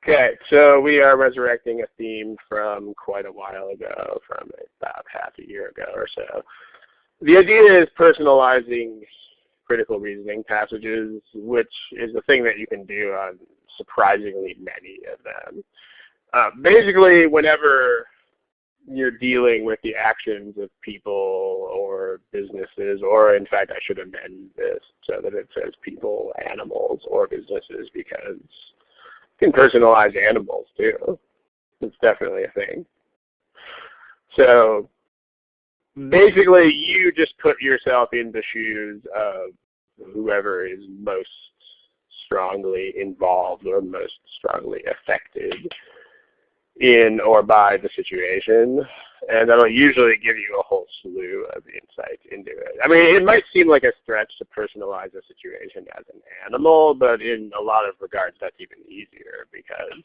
Okay, so we are resurrecting a theme from quite a while ago, from about half a year ago or so. The idea is personalizing critical reasoning passages, which is a thing that you can do on surprisingly many of them. Basically, whenever you're dealing with the actions of people or businesses, or in fact I should amend this so that it says people, animals, or businesses, because you can personalize animals too. It's definitely a thing. So basically you just put yourself in the shoes of whoever is most strongly involved or most strongly affected in or by the situation, and that'll usually give you a whole slew of insights into it. I mean, it might seem like a stretch to personalize a situation as an animal, but in a lot of regards that's even easier, because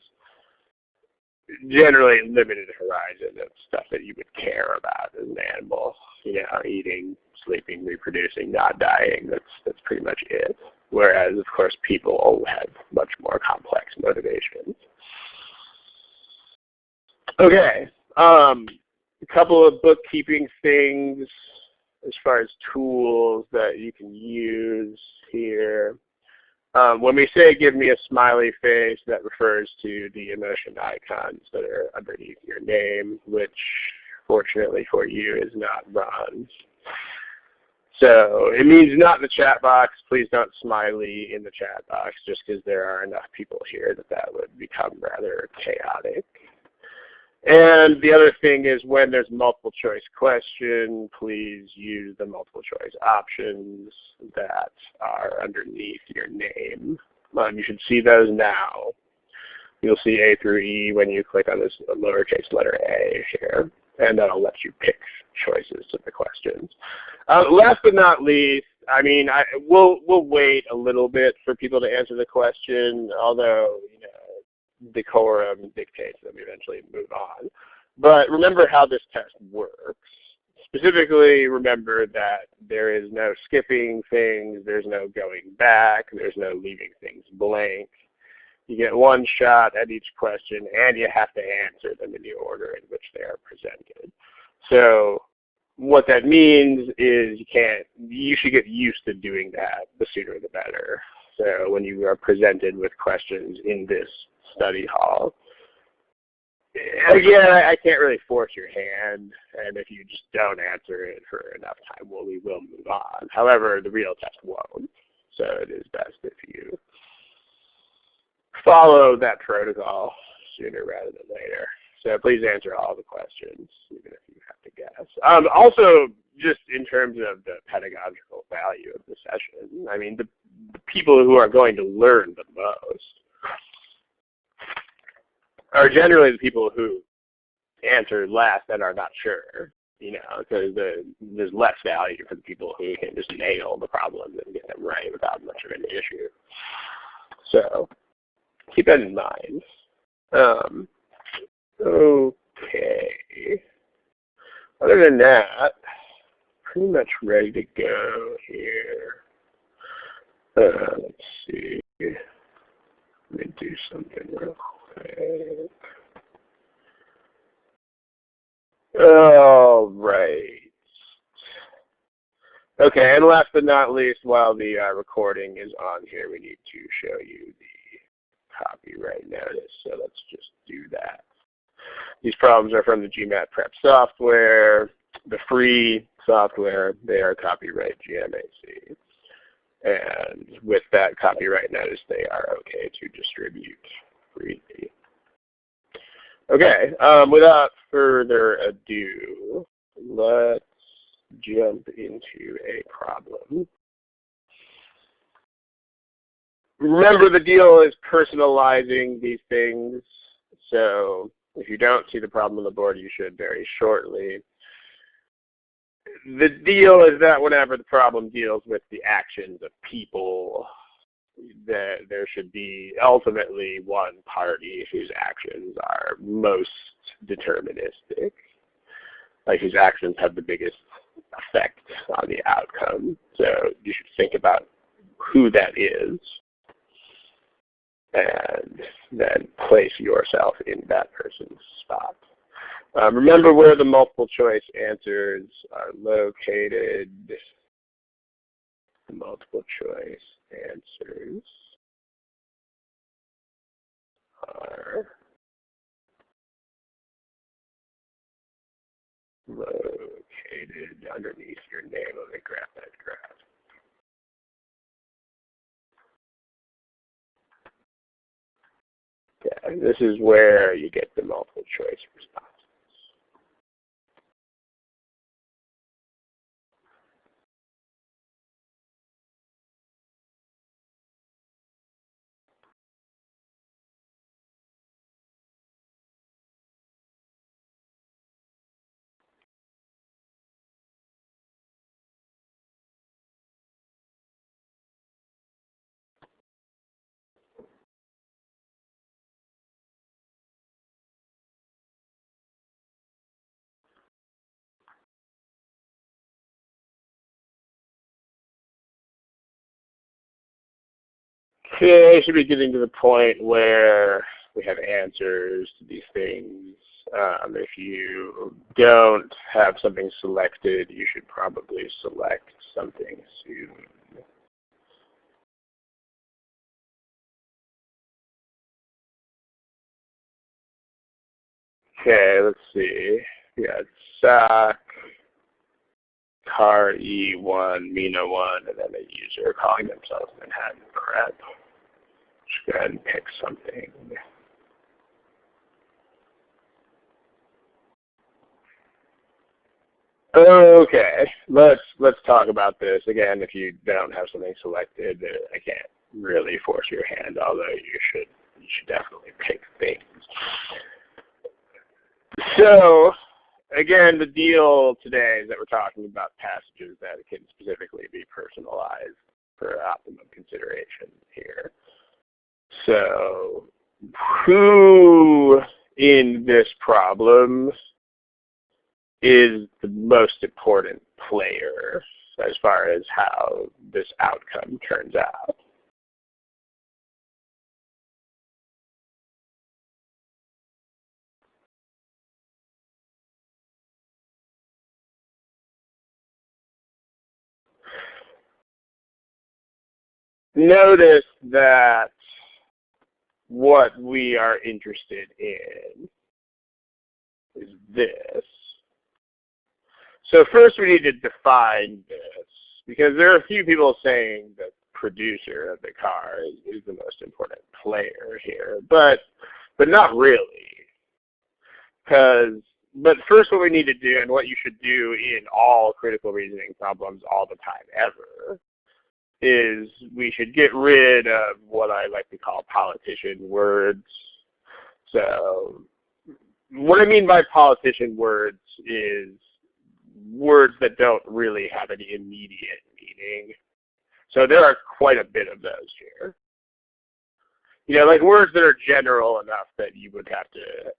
generally limited horizon of stuff that you would care about as an animal. You know, eating, sleeping, reproducing, not dying, that's pretty much it. Whereas, of course, people have much more complex motivations. Okay, a couple of bookkeeping things as far as tools that you can use here. When we say give me a smiley face, that refers to the emotion icons that are underneath your name, which fortunately for you is not bronze. So it means not the chat box. Please don't smiley in the chat box, just because there are enough people here that would become rather chaotic. And the other thing is, when there's multiple choice question, please use the multiple choice options that are underneath your name. You should see those now. You'll see A through E when you click on this lowercase letter A here, and that'll let you pick choices to the questions. Last but not least, I mean, we'll wait a little bit for people to answer the question, although, you know, decorum dictates that we eventually move on. But remember how this test works. Specifically, remember that there is no skipping things, there's no going back, there's no leaving things blank. You get one shot at each question, and you have to answer them in the order in which they are presented. So what that means is you should get used to doing that. The sooner the better. So when you are presented with questions in this study hall, again, I can't really force your hand, and if you just don't answer it for enough time, we will move on. However, the real test won't, so it is best if you follow that protocol sooner rather than later. So please answer all the questions, even if you have to guess. Also, just in terms of the pedagogical value of the session, I mean, the people who are going to learn the most are generally the people who answer last and are not sure, you know, because there's less value for the people who can just nail the problem and get them right without much of an issue. So keep that in mind. Okay. Other than that, pretty much ready to go here. Let's see. Let me do something real quick. All right. Okay, and last but not least, while the recording is on here, we need to show you the copyright notice. So let's just do that. These problems are from the GMAT Prep software, the free software. They are copyright GMAC. And with that copyright notice, they are okay to distribute freely. Okay, without further ado, let's jump into a problem. Remember, the deal is personalizing these things. So if you don't see the problem on the board, you should very shortly. The deal is that whenever the problem deals with the actions of people, that there should be ultimately one party whose actions are most deterministic, like whose actions have the biggest effect on the outcome. So you should think about who that is. and then place yourself in that person's spot. Remember where the multiple choice answers are located. The multiple choice answers are located underneath your name. Let me grab that graph. Yeah, this is where you get the multiple choice responses. Okay, should be getting to the point where we have answers to these things. If you don't have something selected, you should probably select something soon. Okay, let's see. We got SOC, car E1, Mina 1, and then a user calling themselves Manhattan Prep. Just go ahead and pick something. Okay, let's talk about this. Again, if you don't have something selected, I can't really force your hand, although you should definitely pick things. So, again, the deal today is that we're talking about passages that can specifically be personalized for optimum consideration here. So, who in this problem is the most important player as far as how this outcome turns out? Notice that what we are interested in is this. So first we need to define this, because there are a few people saying that the producer of the car is the most important player here, but not really. But first what we need to do, and what you should do in all critical reasoning problems all the time ever, is we should get rid of what I like to call politician words. So what I mean by politician words is words that don't really have any immediate meaning. So there are quite a bit of those here. You know, like words that are general enough that you would have to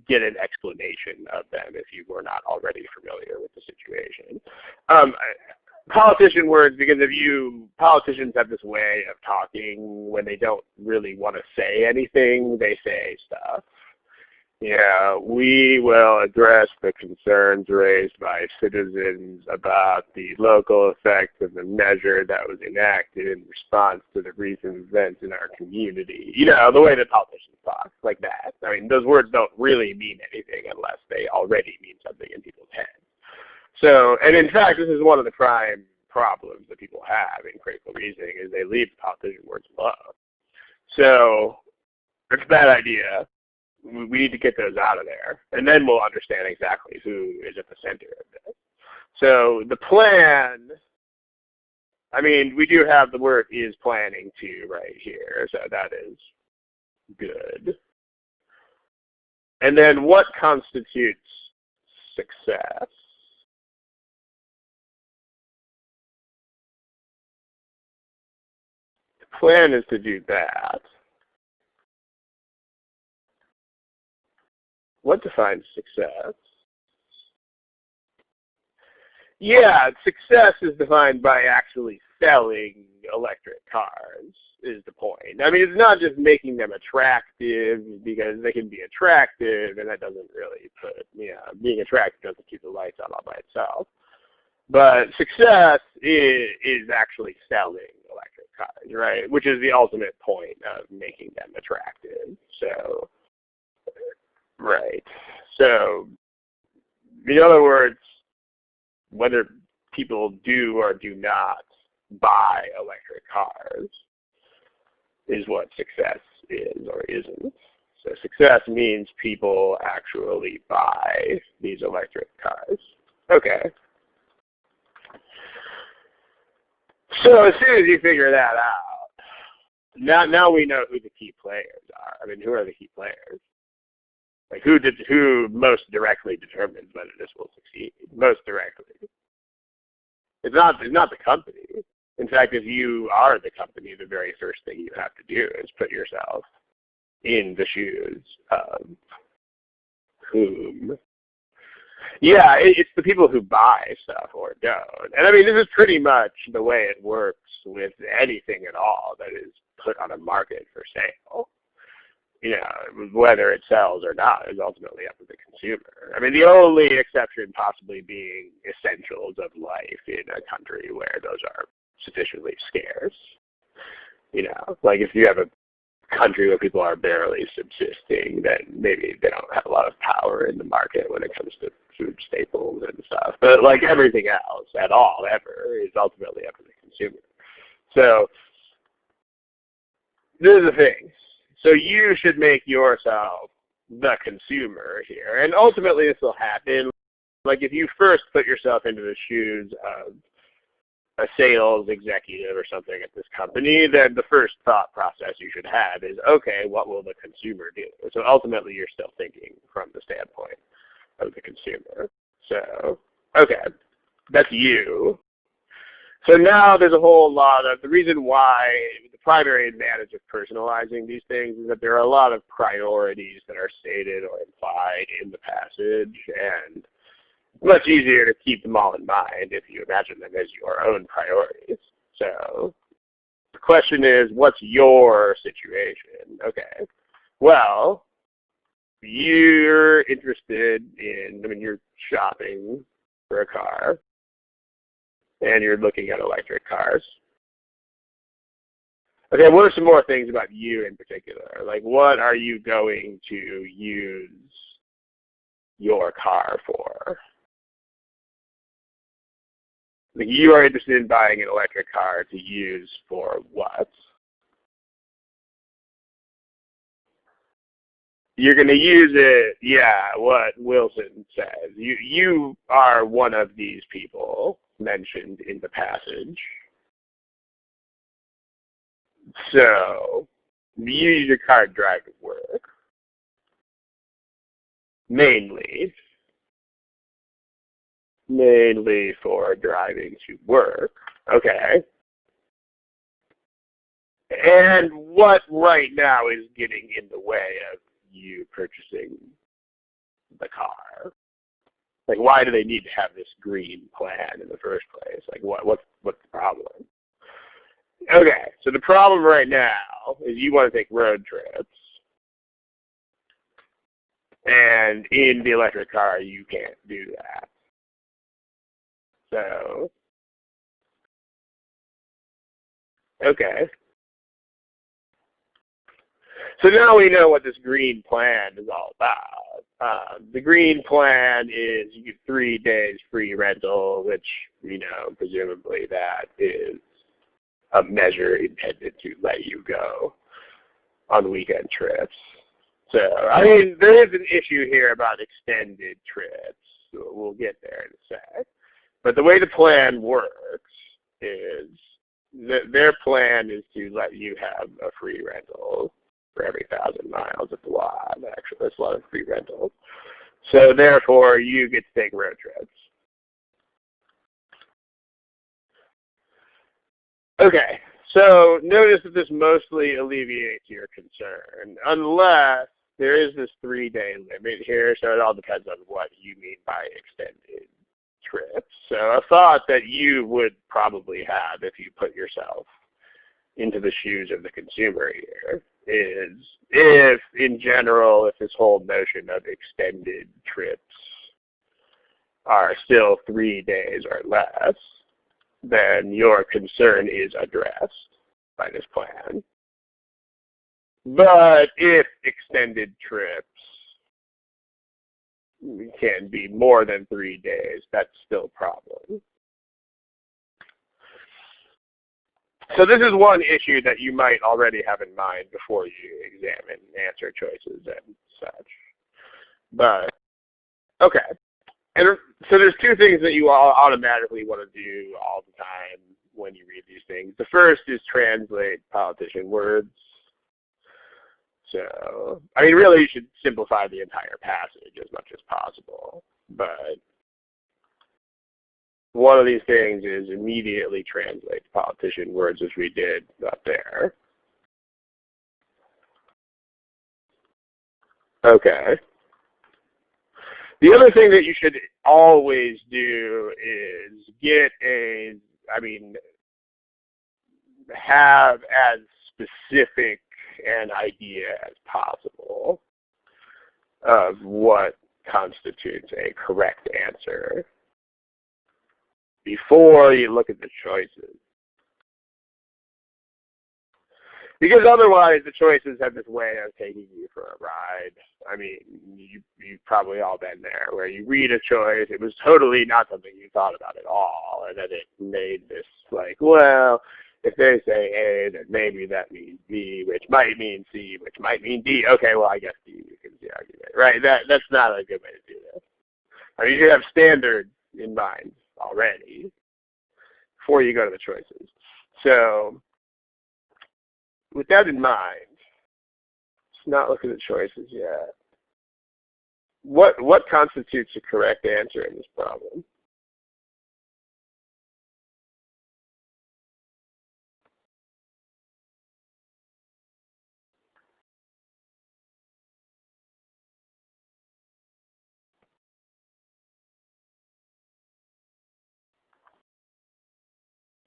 get an explanation of them if you were not already familiar with the situation. Politician words, because politicians have this way of talking when they don't really want to say anything, they say stuff. Yeah, we will address the concerns raised by citizens about the local effects of the measure that was enacted in response to the recent events in our community. You know, the way that politicians talk, like that. I mean, those words don't really mean anything unless they already mean something in people's heads. So, and in fact, this is one of the prime problems that people have in critical reasoning, is they leave the politician words alone. So, it's a bad idea. We need to get those out of there, and then we'll understand exactly who is at the center of this. So the plan, I mean, we do have the word is planning too right here, so that is good. And then what constitutes success? The plan is to do that. What defines success? Yeah, success is defined by actually selling electric cars is the point. I mean, it's not just making them attractive, because they can be attractive, and that doesn't really put, being attractive doesn't keep the lights on all by itself. But success is actually selling electric cars, right? Which is the ultimate point of making them attractive. So, right. So, in other words, whether people do or do not buy electric cars is what success is or isn't. So success means people actually buy these electric cars. Okay. So as soon as you figure that out, now we know who the key players are. I mean, who are the key players? Like who most directly determines whether this will succeed? Most directly. It's not the company. In fact, if you are the company, the very first thing you have to do is put yourself in the shoes of whom? Yeah, it's the people who buy stuff or don't. And I mean, this is pretty much the way it works with anything at all that is put on a market for sale. Whether it sells or not is ultimately up to the consumer. I mean, the only exception possibly being essentials of life in a country where those are sufficiently scarce. Like if you have a country where people are barely subsisting, then maybe they don't have a lot of power in the market when it comes to food staples and stuff. But like everything else at all, ever, is ultimately up to the consumer. So this is the thing. So you should make yourself the consumer here. And ultimately this will happen. Like if you first put yourself into the shoes of a sales executive or something at this company, then the first thought process you should have is, okay, what will the consumer do? So ultimately you're still thinking from the standpoint of the consumer. So, okay, that's you. So now there's a whole lot of, the reason why, the primary advantage of personalizing these things is that there are a lot of priorities that are stated or implied in the passage, and much easier to keep them all in mind if you imagine them as your own priorities. So the question is, what's your situation? Okay, well, you're interested in, you're shopping for a car, and you're looking at electric cars. Okay, what are some more things about you in particular? Like, what are you going to use your car for? Like, you are interested in buying an electric car to use for what? You're going to use it, yeah, what Wilson says. You are one of these people mentioned in the passage. So, you use your car to drive to work, mainly for driving to work. Okay. And what right now is getting in the way of you purchasing the car? Like, why do they need to have this green plan in the first place? Like, what's the problem? Okay, so the problem right now is you want to take road trips, and in the electric car you can't do that. So, okay. So now we know what this green plan is all about. The green plan is you get 3 days free rental, which, presumably that is a measure intended to let you go on weekend trips. So, there is an issue here about extended trips. So we'll get there in a sec. But the way the plan works is their plan is to let you have a free rental for every 1,000 miles at the lot. Actually, that's a lot of free rentals. So therefore, you get to take road trips. Okay, so notice that this mostly alleviates your concern, unless there is this 3-day limit here, so it all depends on what you mean by extended trips. So a thought that you would probably have if you put yourself into the shoes of the consumer here is, if in general, if this whole notion of extended trips are still 3 days or less, then your concern is addressed by this plan. But if extended trips can be more than 3 days, that's still a problem. So this is one issue that you might already have in mind before you examine answer choices and such. But, okay. And so there's two things that you all automatically want to do all the time when you read these things. The first is translate politician words. So, I mean, really you should simplify the entire passage as much as possible. But one of these things is immediately translate politician words, as we did up there. Okay. The other thing that you should always do is have as specific an idea as possible of what constitutes a correct answer before you look at the choices. Because otherwise the choices have this way of taking you for a ride. I mean, you've probably all been there, where you read a choice, it was totally not something you thought about at all, and then it made this like, well, if they say A, then maybe that means B, which might mean C, which might mean D. Okay, well, I guess D becomes the argument, right? That's not a good way to do this. I mean, you should have standards in mind already before you go to the choices. So with that in mind, let's not look at the choices yet. What constitutes a correct answer in this problem?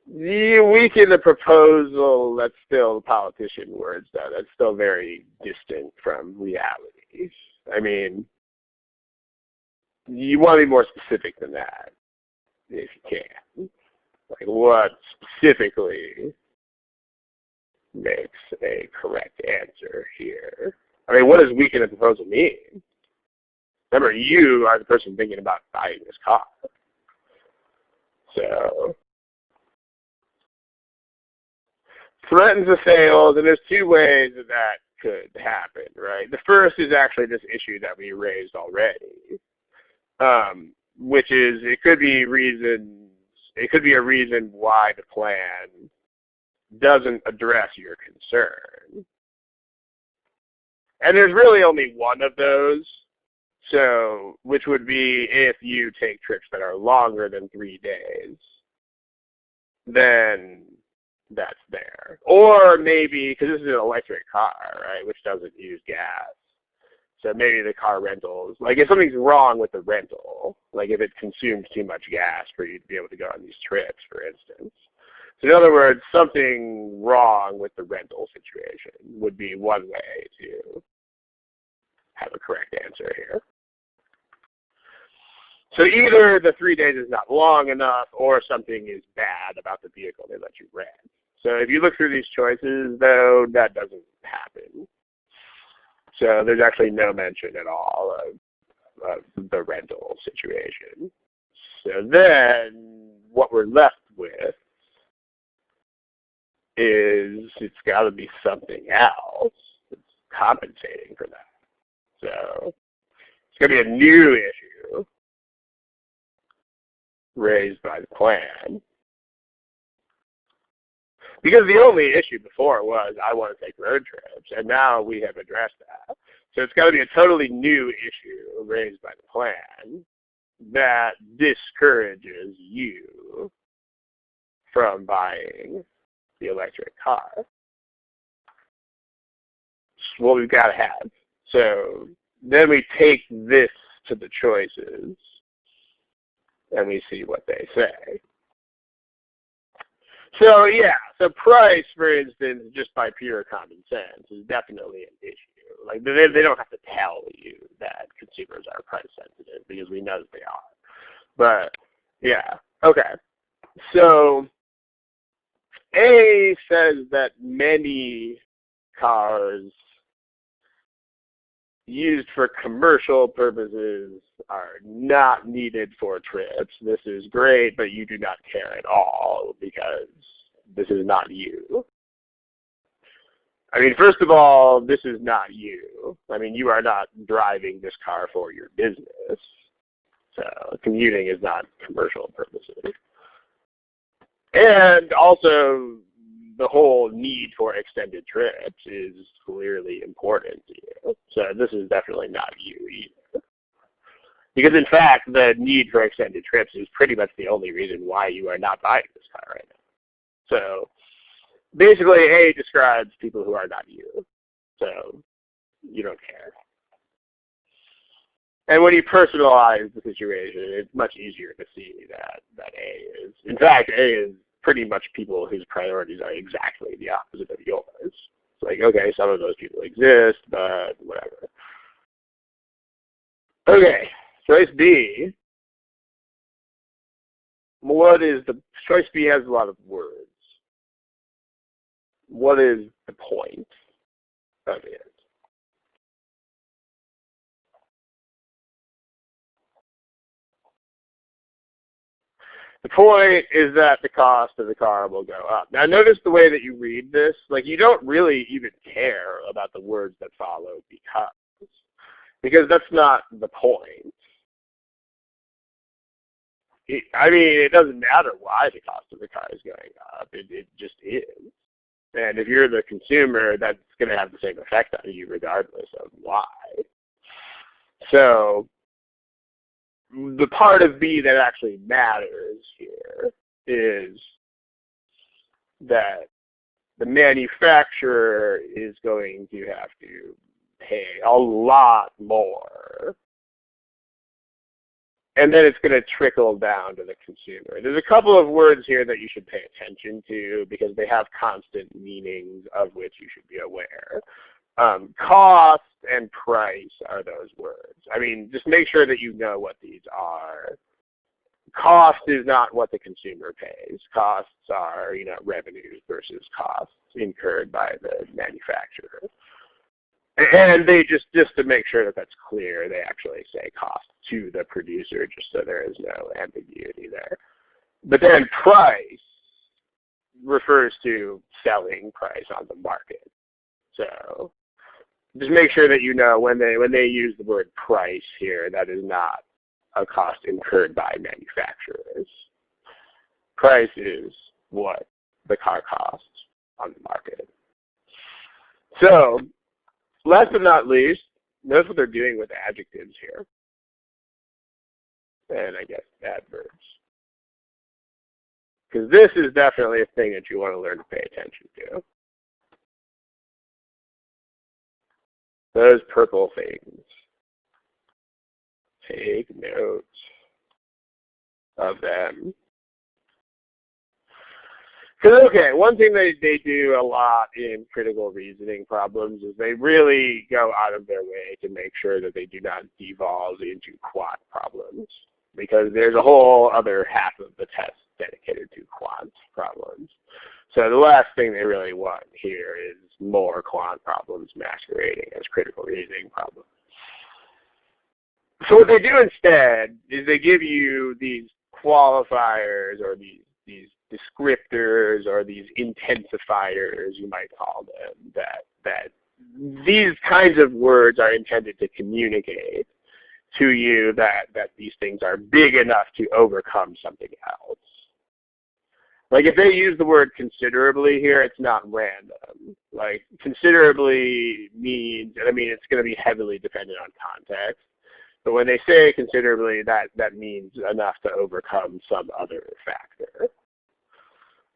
You weaken the proposal, that's still politician words, though. That's still very distant from reality. I mean, you want to be more specific than that, if you can. Like, what specifically makes a correct answer here? I mean, what does weaken the proposal mean? Remember, you are the person thinking about buying this car. So, threatens the sales, and there's two ways that could happen, right? The first is actually this issue that we raised already, which is it could be a reason why the plan doesn't address your concern. And there's really only one of those, so which would be if you take trips that are longer than 3 days, then that's there. Or maybe, because this is an electric car, right, which doesn't use gas. So maybe the car rentals, like if something's wrong with the rental, like if it consumes too much gas for you to be able to go on these trips, for instance. So in other words, something wrong with the rental situation would be one way to have a correct answer here. So either the 3 days is not long enough or something is bad about the vehicle they let you rent. So if you look through these choices, though, that doesn't happen. So there's actually no mention at all of the rental situation. So then what we're left with is it's got to be something else that's compensating for that. So it's going to be a new issue raised by the plan. Because the only issue before was I want to take road trips, and now we have addressed that. So it's got to be a totally new issue raised by the plan that discourages you from buying the electric car. It's what we've got to have. So then we take this to the choices. and we see what they say. So yeah, so price, for instance, just by pure common sense, is definitely an issue. Like they don't have to tell you that consumers are price sensitive because we know that they are. But yeah, okay. So A says that many cars used for commercial purposes are not needed for trips. This is great, but you do not care at all because this is not you. I mean, first of all, this is not you. I mean, you are not driving this car for your business. So commuting is not commercial purposes. And also, the whole need for extended trips is clearly important to you. So this is definitely not you either. Because in fact, the need for extended trips is pretty much the only reason why you are not buying this car right now. So basically, A describes people who are not you. So you don't care. And when you personalize the situation, it's much easier to see that A is. In fact, A is pretty much people whose priorities are exactly the opposite of yours. It's like, okay, some of those people exist, but whatever. Okay, choice B. Choice B has a lot of words. What is the point of it? The point is that the cost of the car will go up. Now notice the way that you read this, like you don't really even care about the words that follow because that's not the point. I mean, it doesn't matter why the cost of the car is going up. It just is. And if you're the consumer, that's going to have the same effect on you regardless of why. So the part of B that actually matters here is that the manufacturer is going to have to pay a lot more. And then it's going to trickle down to the consumer. There's a couple of words here that you should pay attention to because they have constant meanings of which you should be aware. Cost and price are those words. I mean, just make sure that you know what these are. Cost is not what the consumer pays. Costs are, revenues versus costs incurred by the manufacturer. And they just to make sure that that's clear, they actually say cost to the producer just so there is no ambiguity there. But then price refers to selling price on the market. So just make sure that you know when they use the word price here, that is not a cost incurred by manufacturers. Price is what the car costs on the market. So last but not least, notice what they're doing with adjectives here. And I guess adverbs. Because this is definitely a thing that you want to learn to pay attention to. Those purple things. Take note of them. Because, okay, one thing they do a lot in critical reasoning problems is they really go out of their way to make sure that they do not devolve into quant problems. Because there's a whole other half of the test dedicated to quant problems. So the last thing they really want here is more quant problems masquerading as critical reasoning problems. So what they do instead is they give you these qualifiers or these descriptors or these intensifiers, you might call them, that these kinds of words are intended to communicate to you that these things are big enough to overcome something else. Like if they use the word considerably here, it's not random. Like considerably means, I mean, it's going to be heavily dependent on context. But when they say considerably, that means enough to overcome some other factor.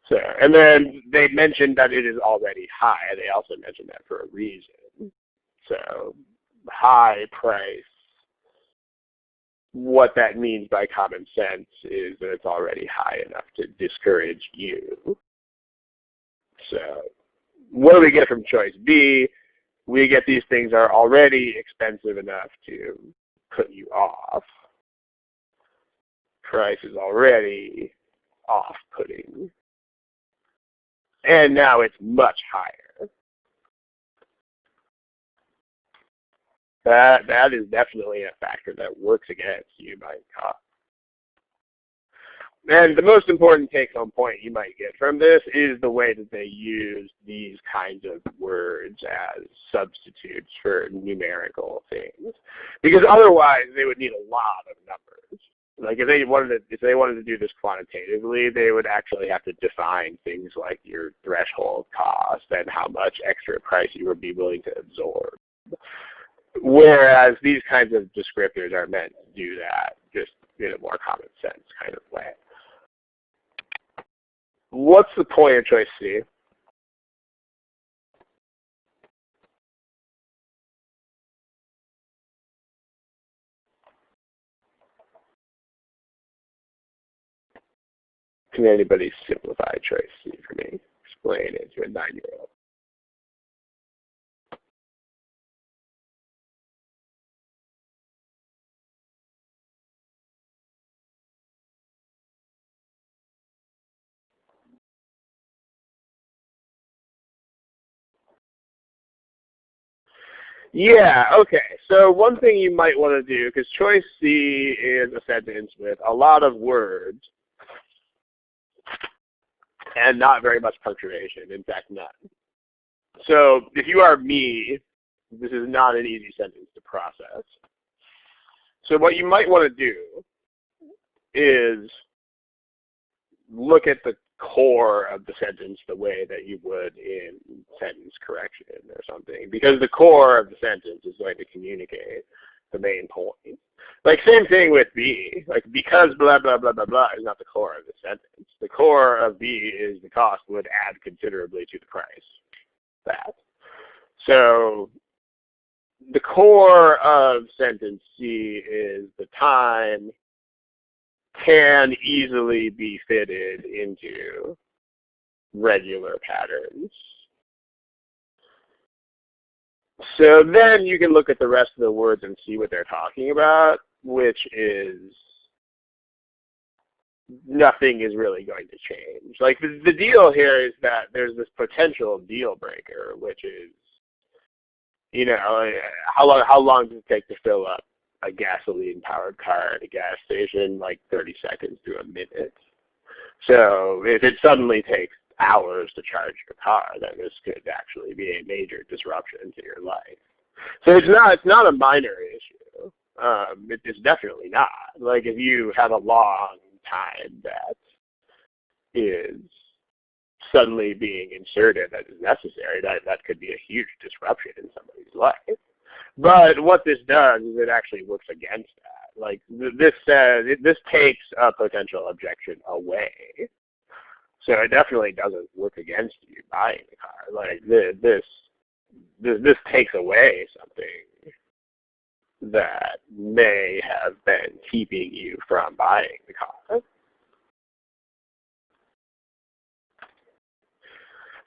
So, and then they mentioned that it is already high. They also mentioned that for a reason. So high price what that means by common sense is that it's already high enough to discourage you. So what do we get from choice B? We get these things are already expensive enough to put you off. Price is already off-putting. And now it's much higher. That is definitely a factor that works against you by cost. And the most important take-home point you might get from this is the way that they use these kinds of words as substitutes for numerical things. Because otherwise they would need a lot of numbers. Like if they wanted to do this quantitatively, they would actually have to define things like your threshold cost and how much extra price you would be willing to absorb. Whereas these kinds of descriptors are meant to do that just in a more common sense kind of way. What's the point of choice C? Can anybody simplify choice C for me? Explain it to a 9-year-old. Yeah, okay. So one thing you might want to do, because choice C is a sentence with a lot of words and not very much punctuation, in fact, none. So if you are me, this is not an easy sentence to process. So what you might want to do is look at the core of the sentence the way that you would in sentence correction or something, because the core of the sentence is going to communicate the main point. Like same thing with B, like because blah, blah, blah, blah, blah is not the core of the sentence. The core of B is the cost would add considerably to the price. That. So the core of sentence C is the time can easily be fitted into regular patterns. So then you can look at the rest of the words and see what they're talking about, which is nothing is really going to change. Like the deal here is that there's this potential deal breaker, which is, you know, how long does it take to fill up a gasoline-powered car at a gas station? Like 30 seconds to a minute. So if it suddenly takes hours to charge your car, then this could actually be a major disruption to your life. So it's not a minor issue. It's definitely not. Like if you have a long time that is suddenly being inserted that is necessary, that could be a huge disruption in somebody's life. But what this does is it actually works against that. Like this says, this takes a potential objection away. So it definitely doesn't work against you buying the car. Like this takes away something that may have been keeping you from buying the car.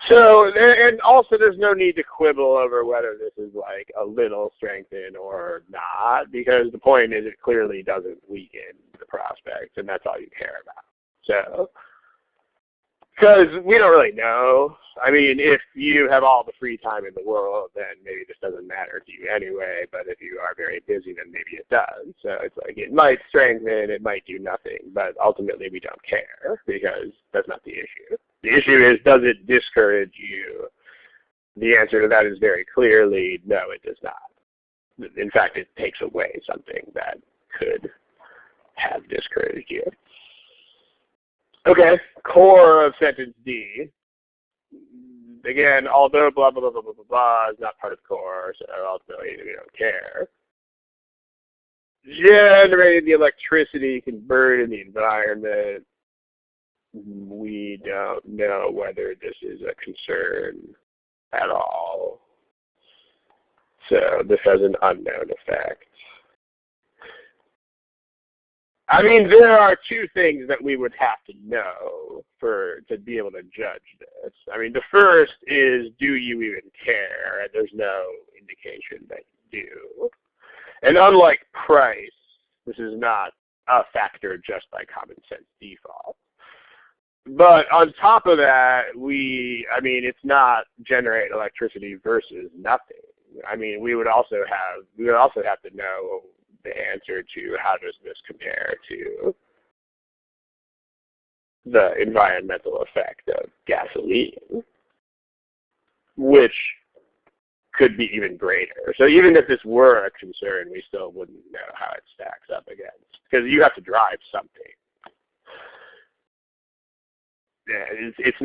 So, and also there's no need to quibble over whether this is like a little strengthened or not, because the point is it clearly doesn't weaken the prospects, and that's all you care about. So, because we don't really know. I mean, if you have all the free time in the world, then maybe this doesn't matter to you anyway, but if you are very busy, then maybe it does. So it's like it might strengthen, it might do nothing, but ultimately we don't care because that's not the issue. The issue is, does it discourage you? The answer to that is very clearly, no, it does not. In fact, it takes away something that could have discouraged you. Okay, core of sentence D. Again, although blah, blah, blah, blah, blah, blah, blah is not part of core, so ultimately we don't care. Generating the electricity can burn in the environment. We don't know whether this is a concern at all. So this has an unknown effect. I mean, there are two things that we would have to know to be able to judge this. I mean, the first is, do you even care? And there's no indication that you do. And unlike price, this is not a factor just by common sense default. But on top of that, I mean, it's not generate electricity versus nothing. I mean, we would also have to know the answer to how does this compare to the environmental effect of gasoline, which could be even greater. So even if this were a concern, we still wouldn't know how it stacks up against, because you have to drive something. Yeah, it's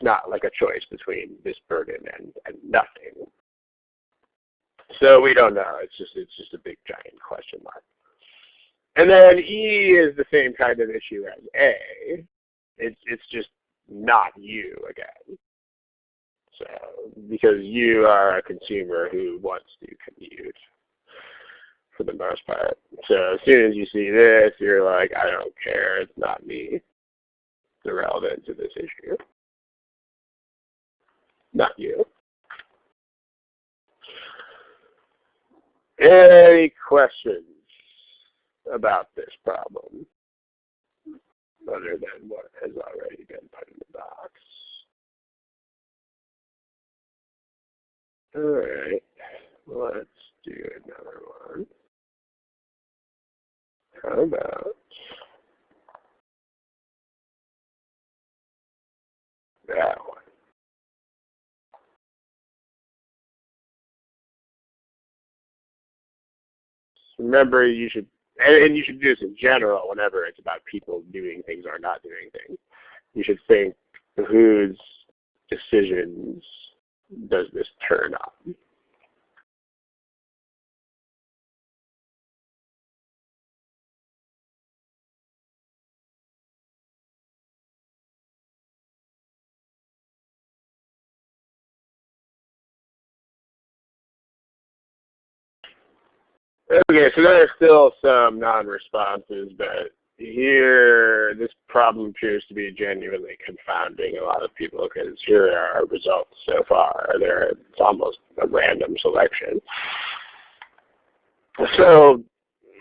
not like a choice between this burden and nothing. So we don't know. It's just a big giant question mark. And then E is the same kind of issue as A. It's just not you again. So because you are a consumer who wants to commute for the most part. So as soon as you see this, you're like, I don't care. It's not me. It's irrelevant to this issue. Not you. Any questions about this problem other than what has already been put in the box? All right, let's do another one. How about that one? Remember, you should, and you should do this in general whenever it's about people doing things or not doing things. You should think, whose decisions does this turn on? Okay, so there are still some non-responses, but here this problem appears to be genuinely confounding a lot of people, because here are our results so far. It's almost a random selection. So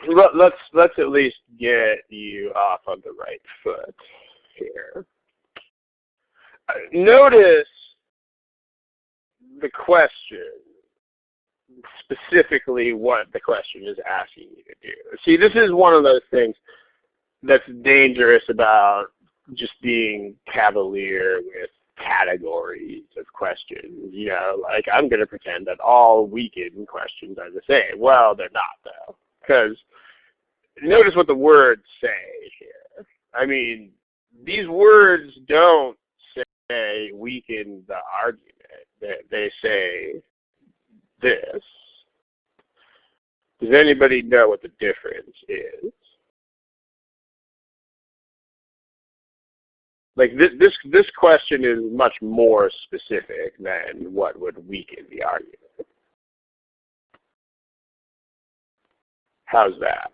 let's at least get you off on the right foot here. Notice the question. Specifically what the question is asking you to do. See, this is one of those things that's dangerous about just being cavalier with categories of questions. You know, like, I'm going to pretend that all weekend questions are the same. Well, they're not, though, because notice what the words say here. I mean, these words don't say weaken the argument. They say this. Does anybody know what the difference is? Like, this question is much more specific than what would weaken the argument. How's that?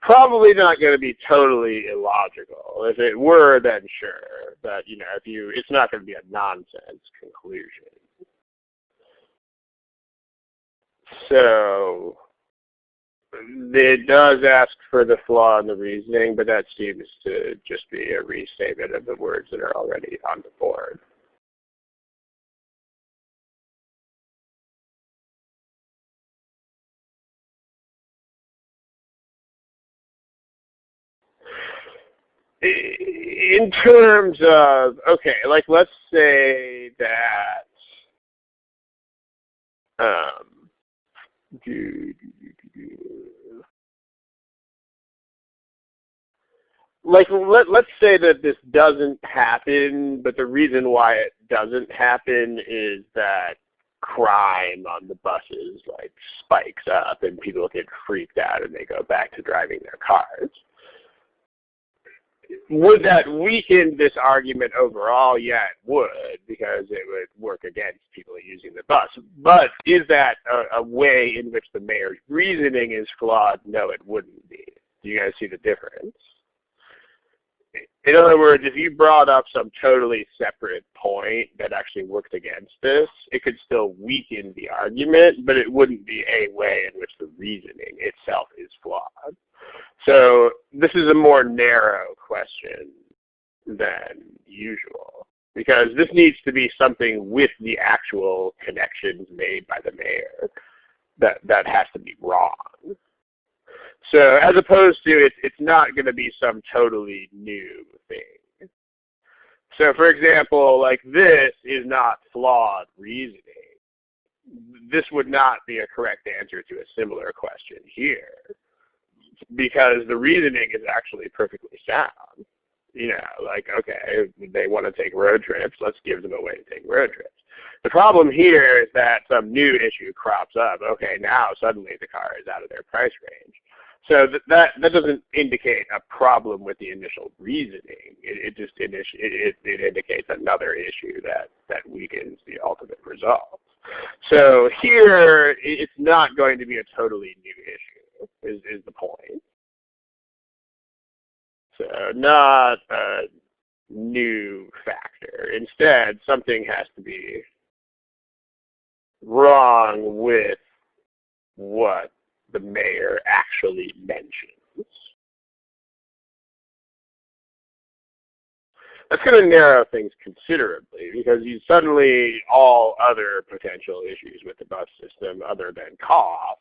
Probably not going to be totally illogical. If it were, then sure. But, you know, it's not going to be a nonsense conclusion. So it does ask for the flaw in the reasoning, but that seems to just be a restatement of the words that are already on the board. In terms of, okay, like, let's say that like, let's say that this doesn't happen, but the reason why it doesn't happen is that crime on the buses, like, spikes up and people get freaked out and they go back to driving their cars. would that weaken this argument overall? Yeah, it would, because it would work against people using the bus. But is that a way in which the mayor's reasoning is flawed? No, it wouldn't be. Do you guys see the difference? In other words, if you brought up some totally separate point that actually worked against this, it could still weaken the argument, but it wouldn't be a way in which the reasoning itself is flawed. So this is a more narrow question than usual, because this needs to be something with the actual connections made by the mayor that has to be wrong. So as opposed to it's not going to be some totally new thing. So for example, like this is not flawed reasoning. This would not be a correct answer to a similar question here, because the reasoning is actually perfectly sound. You know, like, okay, they want to take road trips, let's give them a way to take road trips. The problem here is that some new issue crops up. Okay, now suddenly the car is out of their price range. So that doesn't indicate a problem with the initial reasoning. It just it indicates another issue that weakens the ultimate result. So here, it's not going to be a totally new issue, is the point. So not a new factor. Instead, something has to be wrong with what the mayor actually mentions. That's going to narrow things considerably, because you suddenly, all other potential issues with the bus system other than cost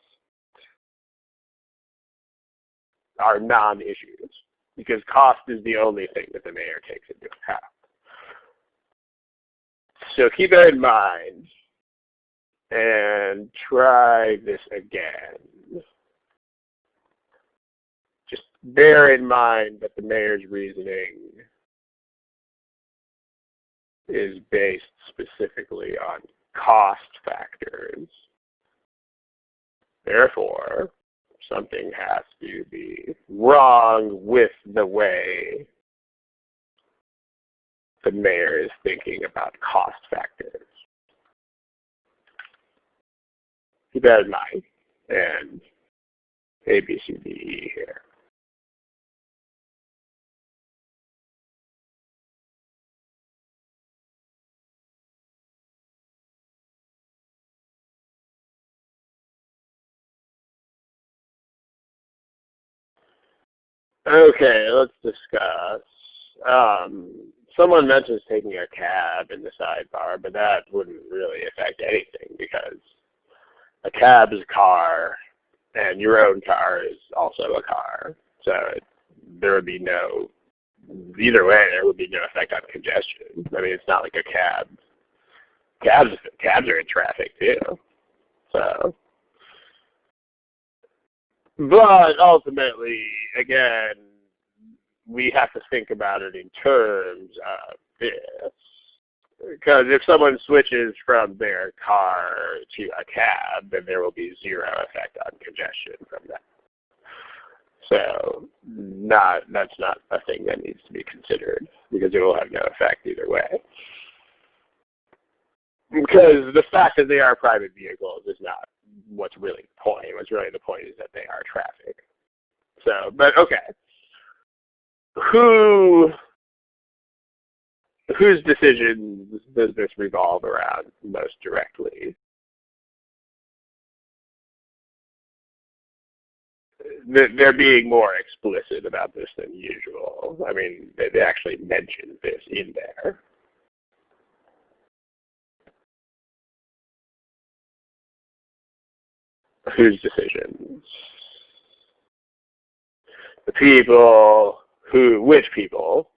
are non-issues, because cost is the only thing that the mayor takes into account. So keep that in mind and try this again. Just bear in mind that the mayor's reasoning is based specifically on cost factors. Therefore, something has to be wrong with the way the mayor is thinking about cost factors. Keep that in mind. And A, B, C, D, E here. Okay, let's discuss. Someone mentions taking a cab in the sidebar, but that wouldn't really affect anything, because a cab is a car, and your own car is also a car. So there would be no, either way, there would be no effect on congestion. I mean, it's not like a cab. Cabs are in traffic too. So, but ultimately, again, we have to think about it in terms of this. Because if someone switches from their car to a cab, then there will be zero effect on congestion from that. So that's not a thing that needs to be considered, because it will have no effect either way. Because the fact that they are private vehicles is not what's really the point. What's really the point is that they are traffic. So, but okay. Whose decisions does this revolve around most directly? They're being more explicit about this than usual. I mean, they actually mention this in there. Whose decisions? The people which people?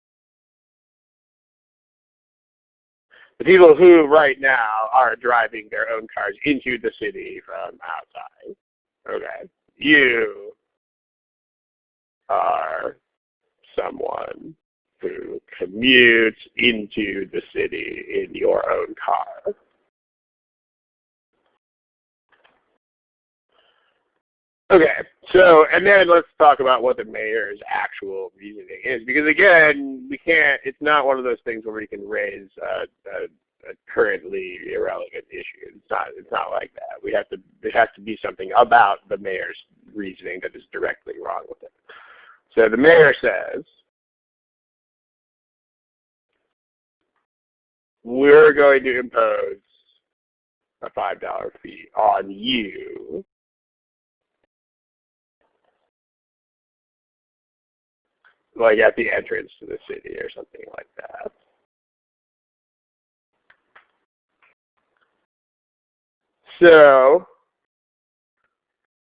The people who right now are driving their own cars into the city from outside. Okay. You are someone who commutes into the city in your own car. Okay. So, and then let's talk about what the mayor's actual reasoning is, because again, we can't. It's not one of those things where we can raise a currently irrelevant issue. It's not. It's not like that. We have to. It has to be something about the mayor's reasoning that is directly wrong with it. So the mayor says, we're going to impose a $5 fee on you like at the entrance to the city or something like that. So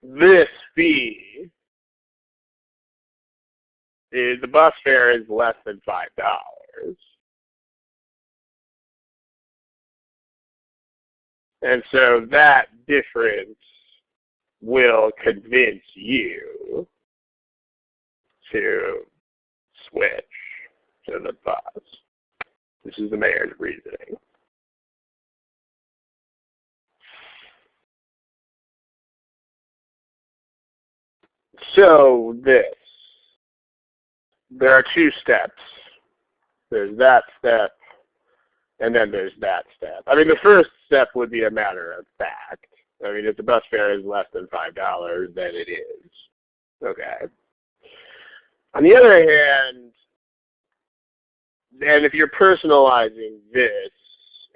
this fee is, the bus fare is less than $5. And so that difference will convince you to switch to the bus. This is the mayor's reasoning. So there are two steps. There's that step, and then there's that step. I mean, the first step would be a matter of fact. I mean, if the bus fare is less than $5, then it is. Okay. On the other hand, and if you're personalizing this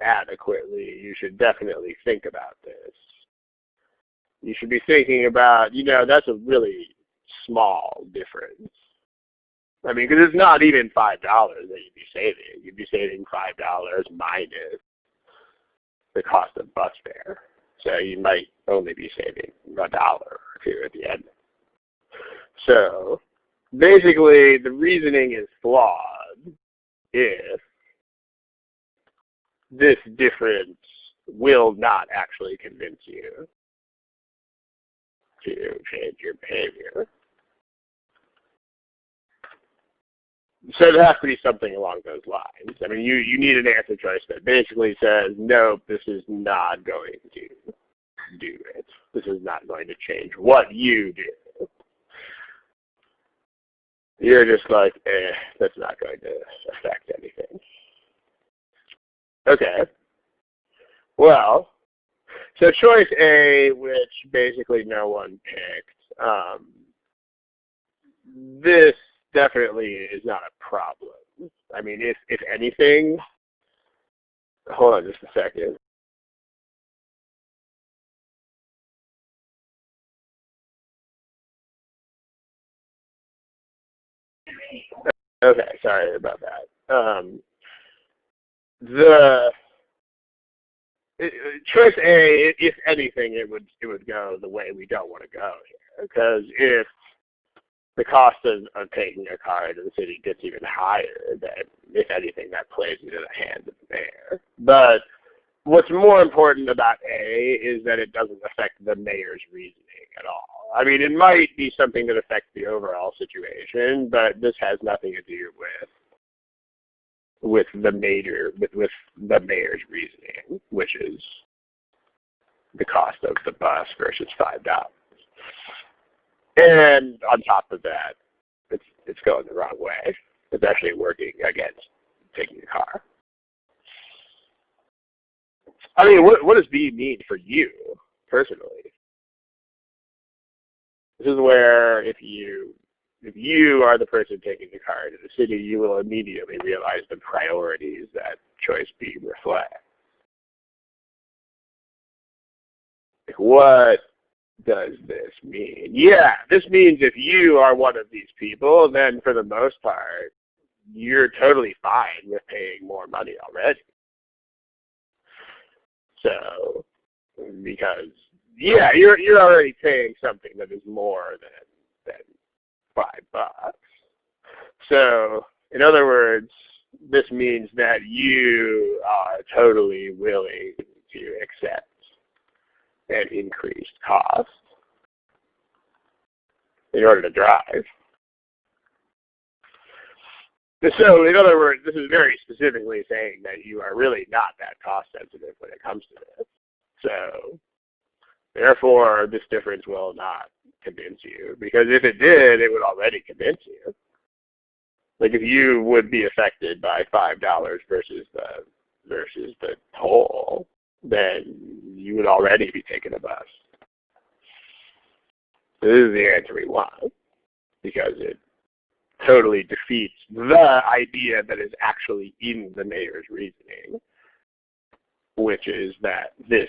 adequately, you should definitely think about this. You should be thinking about, that's a really small difference. I mean, because it's not even $5 that you'd be saving. You'd be saving $5 minus the cost of bus fare. So you might only be saving $1 or $2 at the end. So basically, the reasoning is flawed if this difference will not actually convince you to change your behavior. So it has to be something along those lines. I mean, you need an answer choice that basically says, nope, this is not going to do it. This is not going to change what you do. You're just like, that's not going to affect anything. Okay. Well, so choice A, which basically no one picked, this definitely is not a problem. I mean, if anything, hold on just a second. Okay, sorry about that. The choice A, if anything, it would go the way we don't want to go here, because if the cost of taking a car into the city gets even higher, then if anything, that plays into the hands of the mayor. But what's more important about A is that it doesn't affect the mayor's reasoning at all. I mean, it might be something that affects the overall situation, but this has nothing to do with the mayor's reasoning, which is the cost of the bus versus $5. And on top of that, it's going the wrong way. It's actually working against taking the car. I mean, what does B mean for you personally? This is where if you are the person taking the car into the city, you will immediately realize the priorities that choice B reflects. Like, what does this mean? Yeah, this means if you are one of these people, then for the most part, you're totally fine with paying more money already. So, because yeah, you're already paying something that is more than $5. So, in other words, this means that you are totally willing to accept an increased cost in order to drive. So, in other words, this is very specifically saying that you are really not that cost sensitive when it comes to this. So, therefore, this difference will not convince you, because if it did, it would already convince you. Like if you would be affected by $5 versus the toll, then you would already be taking a bus. This is the answer we want, because it totally defeats the idea that is actually in the mayor's reasoning, which is that this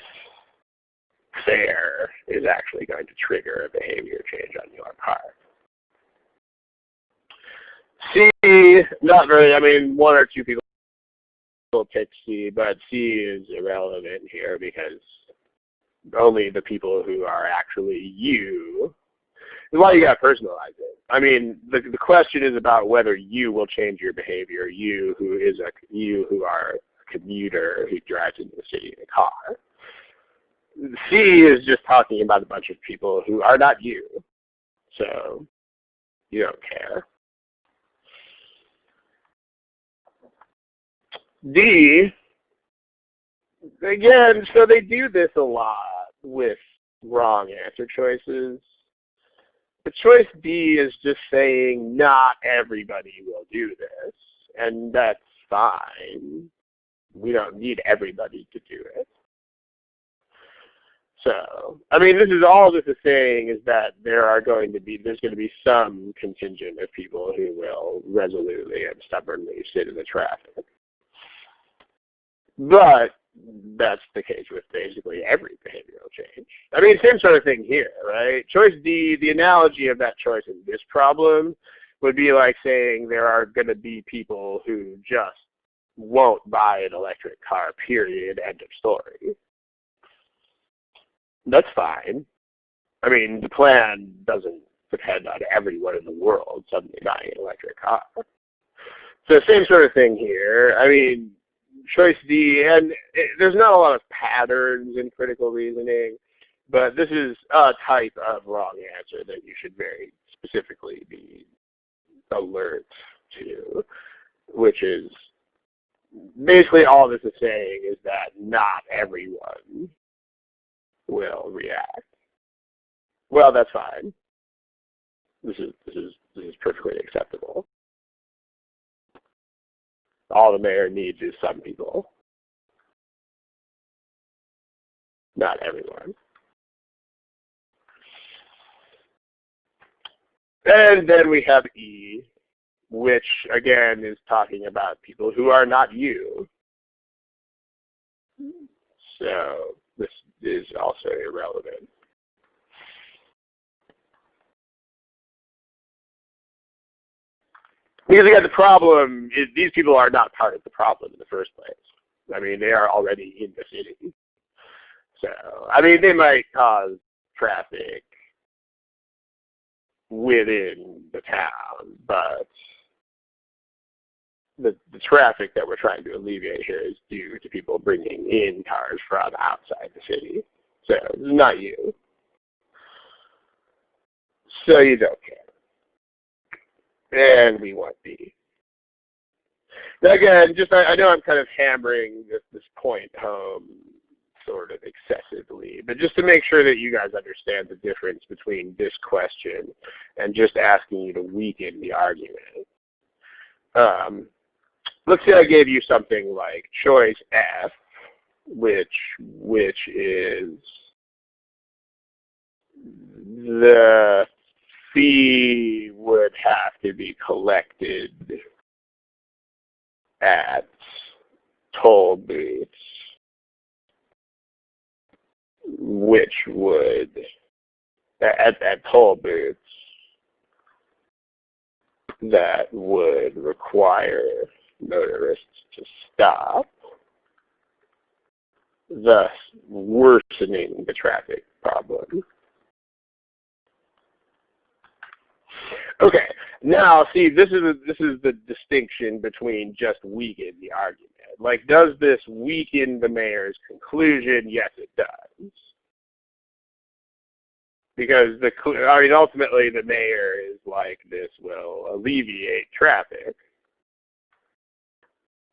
fare is actually going to trigger a behavior change on your part. C, not very, I mean, one or two people will pick C, but C is irrelevant here because only the people who are actually you. That's why you got to personalize it. I mean, the question is about whether you will change your behavior. You who are a commuter who drives into the city in a car. C is just talking about a bunch of people who are not you, so you don't care. D, again, so they do this a lot with wrong answer choices. The choice D is just saying not everybody will do this, and that's fine. We don't need everybody to do it. So, I mean, this is all this is saying is that there's going to be some contingent of people who will resolutely and stubbornly sit in the traffic. But that's the case with basically every behavioral change. I mean, same sort of thing here, right? Choice D, the analogy of that choice in this problem would be like saying there are going to be people who just won't buy an electric car, period, end of story. That's fine. I mean, the plan doesn't depend on everyone in the world suddenly buying an electric car. So same sort of thing here. I mean, choice D, and there's not a lot of patterns in critical reasoning, but this is a type of wrong answer that you should very specifically be alert to, which is basically all this is saying is that not everyone will react. Well, that's fine. This is perfectly acceptable. All the mayor needs is some people, not everyone. And then we have E, which again is talking about people who are not you. So this is also irrelevant. Because again, the problem is these people are not part of the problem in the first place. I mean, they are already in the city. So, I mean, they might cause traffic within the town, but the traffic that we're trying to alleviate here is due to people bringing in cars from outside the city. So, it's not you. So you don't care. And we want B. Now again, just I know I'm kind of hammering this point home sort of excessively, but just to make sure that you guys understand the difference between this question and just asking you to weaken the argument. Let's say I gave you something like choice F, which is the fee would have to be collected at toll booths, which would, at toll booths, that would require motorists to stop, thus worsening the traffic problem. Okay, now see, this is the distinction between just weaken the argument. Like, does this weaken the mayor's conclusion? Yes, it does. Because ultimately the mayor is like, this will alleviate traffic.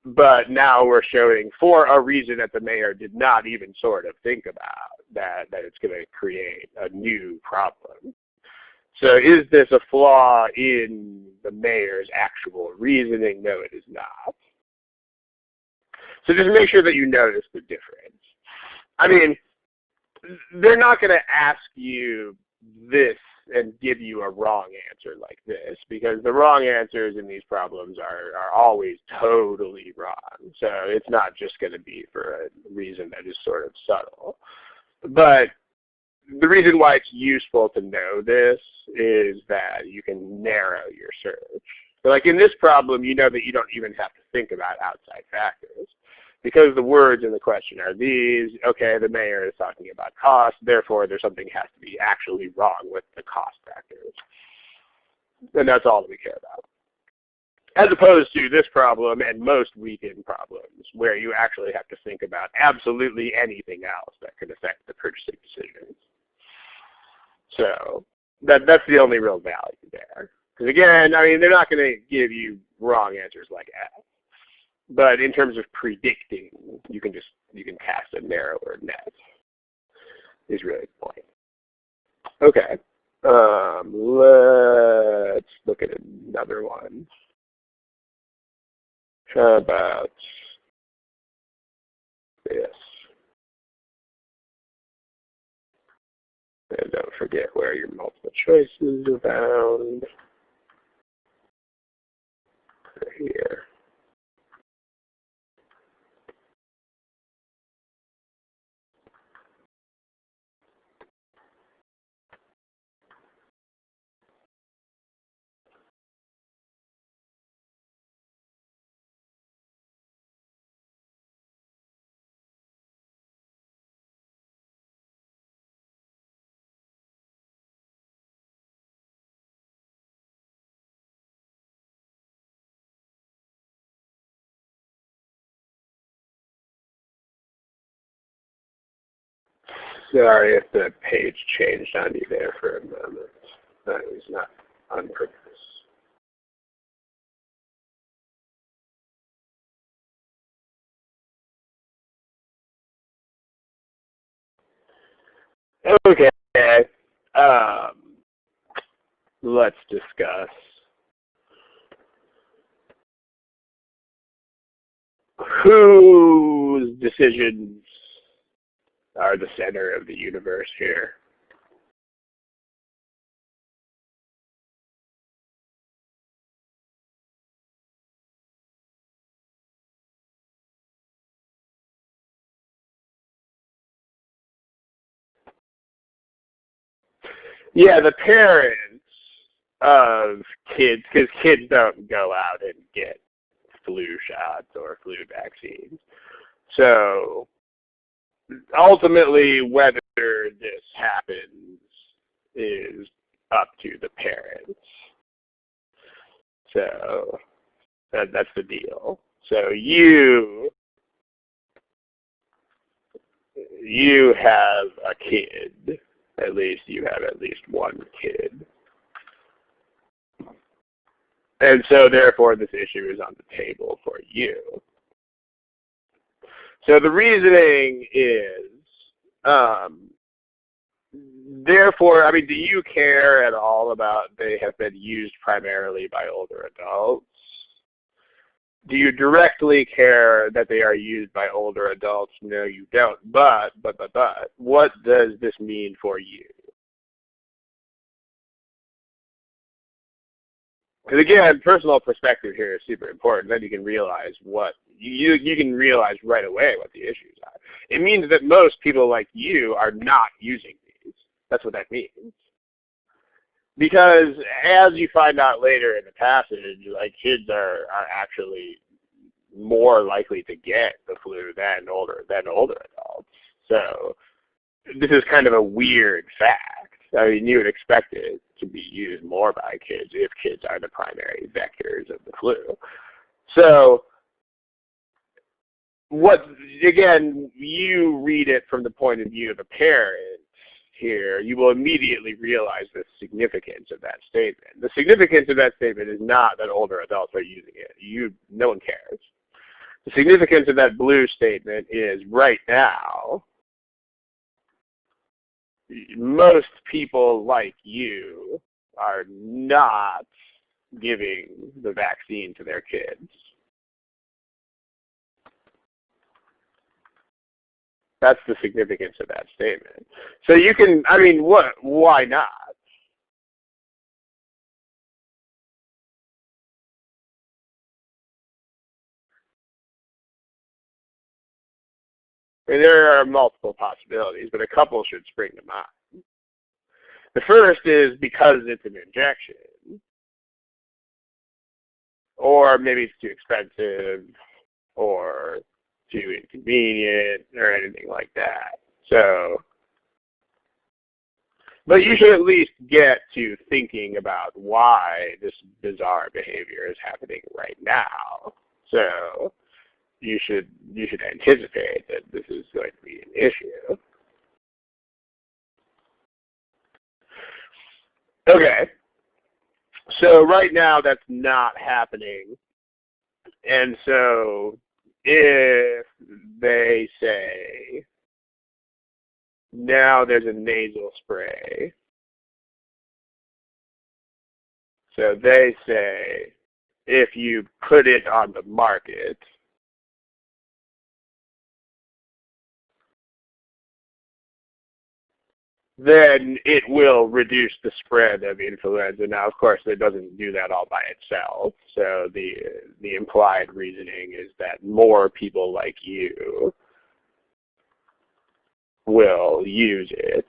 But now we're showing, for a reason that the mayor did not even sort of think about, that it's going to create a new problem. So is this a flaw in the mayor's actual reasoning? No, it is not. So just make sure that you notice the difference. I mean, they're not going to ask you this and give you a wrong answer like this, because the wrong answers in these problems are always totally wrong. So it's not just going to be for a reason that is sort of subtle. But the reason why it's useful to know this is that you can narrow your search. So like in this problem, you know that you don't even have to think about outside factors. Because the words in the question are these, okay, the mayor is talking about cost, therefore there's something has to be actually wrong with the cost factors. And that's all that we care about. As opposed to this problem and most weekend problems, where you actually have to think about absolutely anything else that could affect the purchasing decisions. So that's the only real value there. Because again, I mean, they're not going to give you wrong answers like F. But in terms of predicting, you can cast a narrower net, is really the point. Okay. Let's look at another one. How about this? And don't forget where your multiple choices are found. Right here. Sorry if the page changed on you there for a moment. That was not on purpose. Okay. Let's discuss whose decisions are the center of the universe here. Yeah, the parents of kids, because kids don't go out and get flu shots or flu vaccines. So ultimately, whether this happens is up to the parents. So that's the deal. So you have a kid. At least you have at least one kid. And so therefore this issue is on the table for you. So the reasoning is, therefore, I mean, do you care at all about they have been used primarily by older adults? Do you directly care that they are used by older adults? No, you don't. But, what does this mean for you? Because again, personal perspective here is super important. Then you can realize what you can realize right away what the issues are. It means that most people like you are not using these. That's what that means. Because as you find out later in the passage, like kids are actually more likely to get the flu than older adults. So this is kind of a weird fact. I mean, you would expect it to be used more by kids if kids are the primary vectors of the flu. So again, you read it from the point of view of a parent here, you will immediately realize the significance of that statement. The significance of that statement is not that older adults are using it. No one cares. The significance of that blue statement is right now, most people like you are not giving the vaccine to their kids. That's the significance of that statement. So you can, I mean, why not? I mean, there are multiple possibilities, but a couple should spring to mind. The first is because it's an injection, or maybe it's too expensive, or too inconvenient, or anything like that. So, but you should at least get to thinking about why this bizarre behavior is happening right now. So you should anticipate that this is going to be an issue. Okay. So right now that's not happening. And so if they say, now there's a nasal spray. So they say, if you put it on the market, then it will reduce the spread of influenza. Now, of course, it doesn't do that all by itself. So the implied reasoning is that more people like you will use it.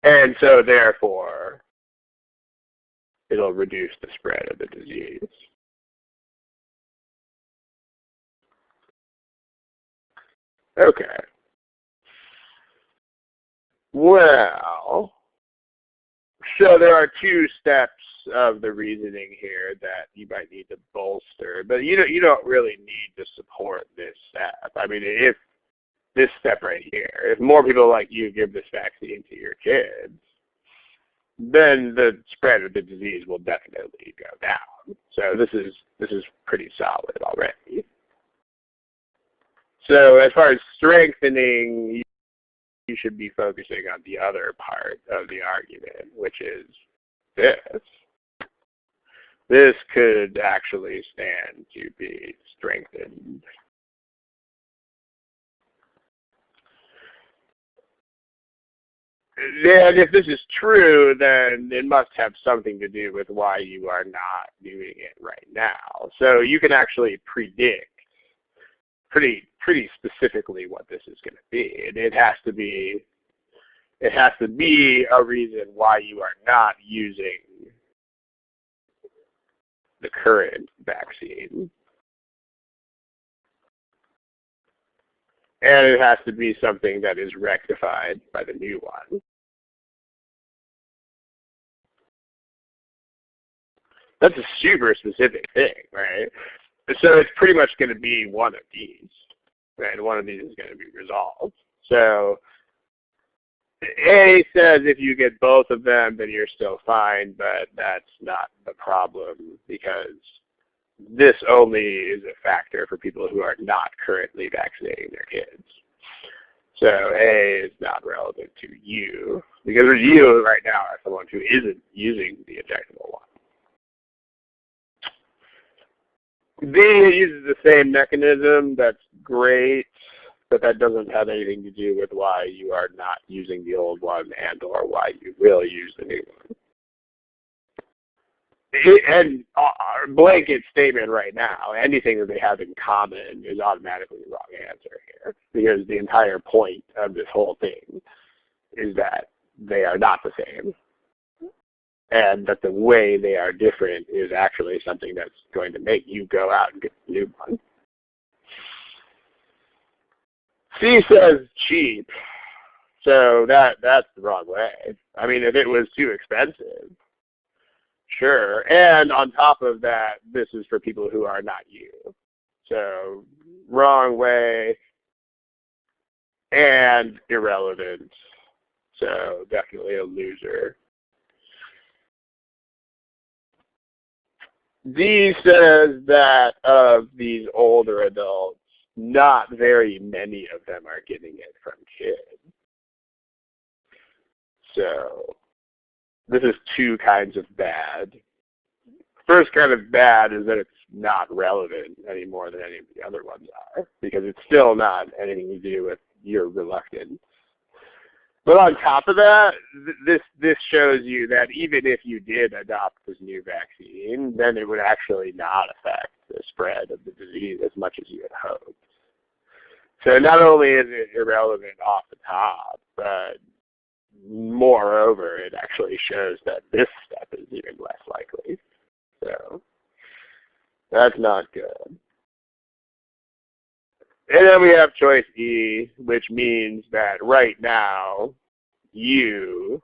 And so, therefore, it'll reduce the spread of the disease. Okay. Well, so there are two steps of the reasoning here that you might need to bolster, but you don't really need to support this step. I mean, if this step right here, if more people like you give this vaccine to your kids, then the spread of the disease will definitely go down. So this is pretty solid already. So as far as strengthening, you should be focusing on the other part of the argument, which is this. This could actually stand to be strengthened. And if this is true, then it must have something to do with why you are not doing it right now. So you can actually predict pretty specifically what this is going to be. And it has to be a reason why you are not using the current vaccine. And it has to be something that is rectified by the new one. That's a super specific thing, right? So it's pretty much going to be one of these, right? One of these is going to be resolved. So A says if you get both of them, then you're still fine, but that's not the problem because this only is a factor for people who are not currently vaccinating their kids. So A is not relevant to you because you right now are someone who isn't using the injectable one. B uses the same mechanism. That's great, but that doesn't have anything to do with why you are not using the old one and or why you will use the new one. And blanket statement right now, anything that they have in common is automatically the wrong answer here because the entire point of this whole thing is that they are not the same. And that the way they are different is actually something that's going to make you go out and get the new one. C says cheap. So that's the wrong way. I mean, if it was too expensive, sure. And on top of that, this is for people who are not you. So wrong way and irrelevant. So definitely a loser. D says that of these older adults, not very many of them are getting it from kids. So this is two kinds of bad. First kind of bad is that it's not relevant any more than any of the other ones are, because it's still not anything to do with your reluctance. But on top of that, this shows you that even if you did adopt this new vaccine, then it would actually not affect the spread of the disease as much as you had hoped. So not only is it irrelevant off the top, but moreover, it actually shows that this step is even less likely. So that's not good. And then we have choice E, which means that right now you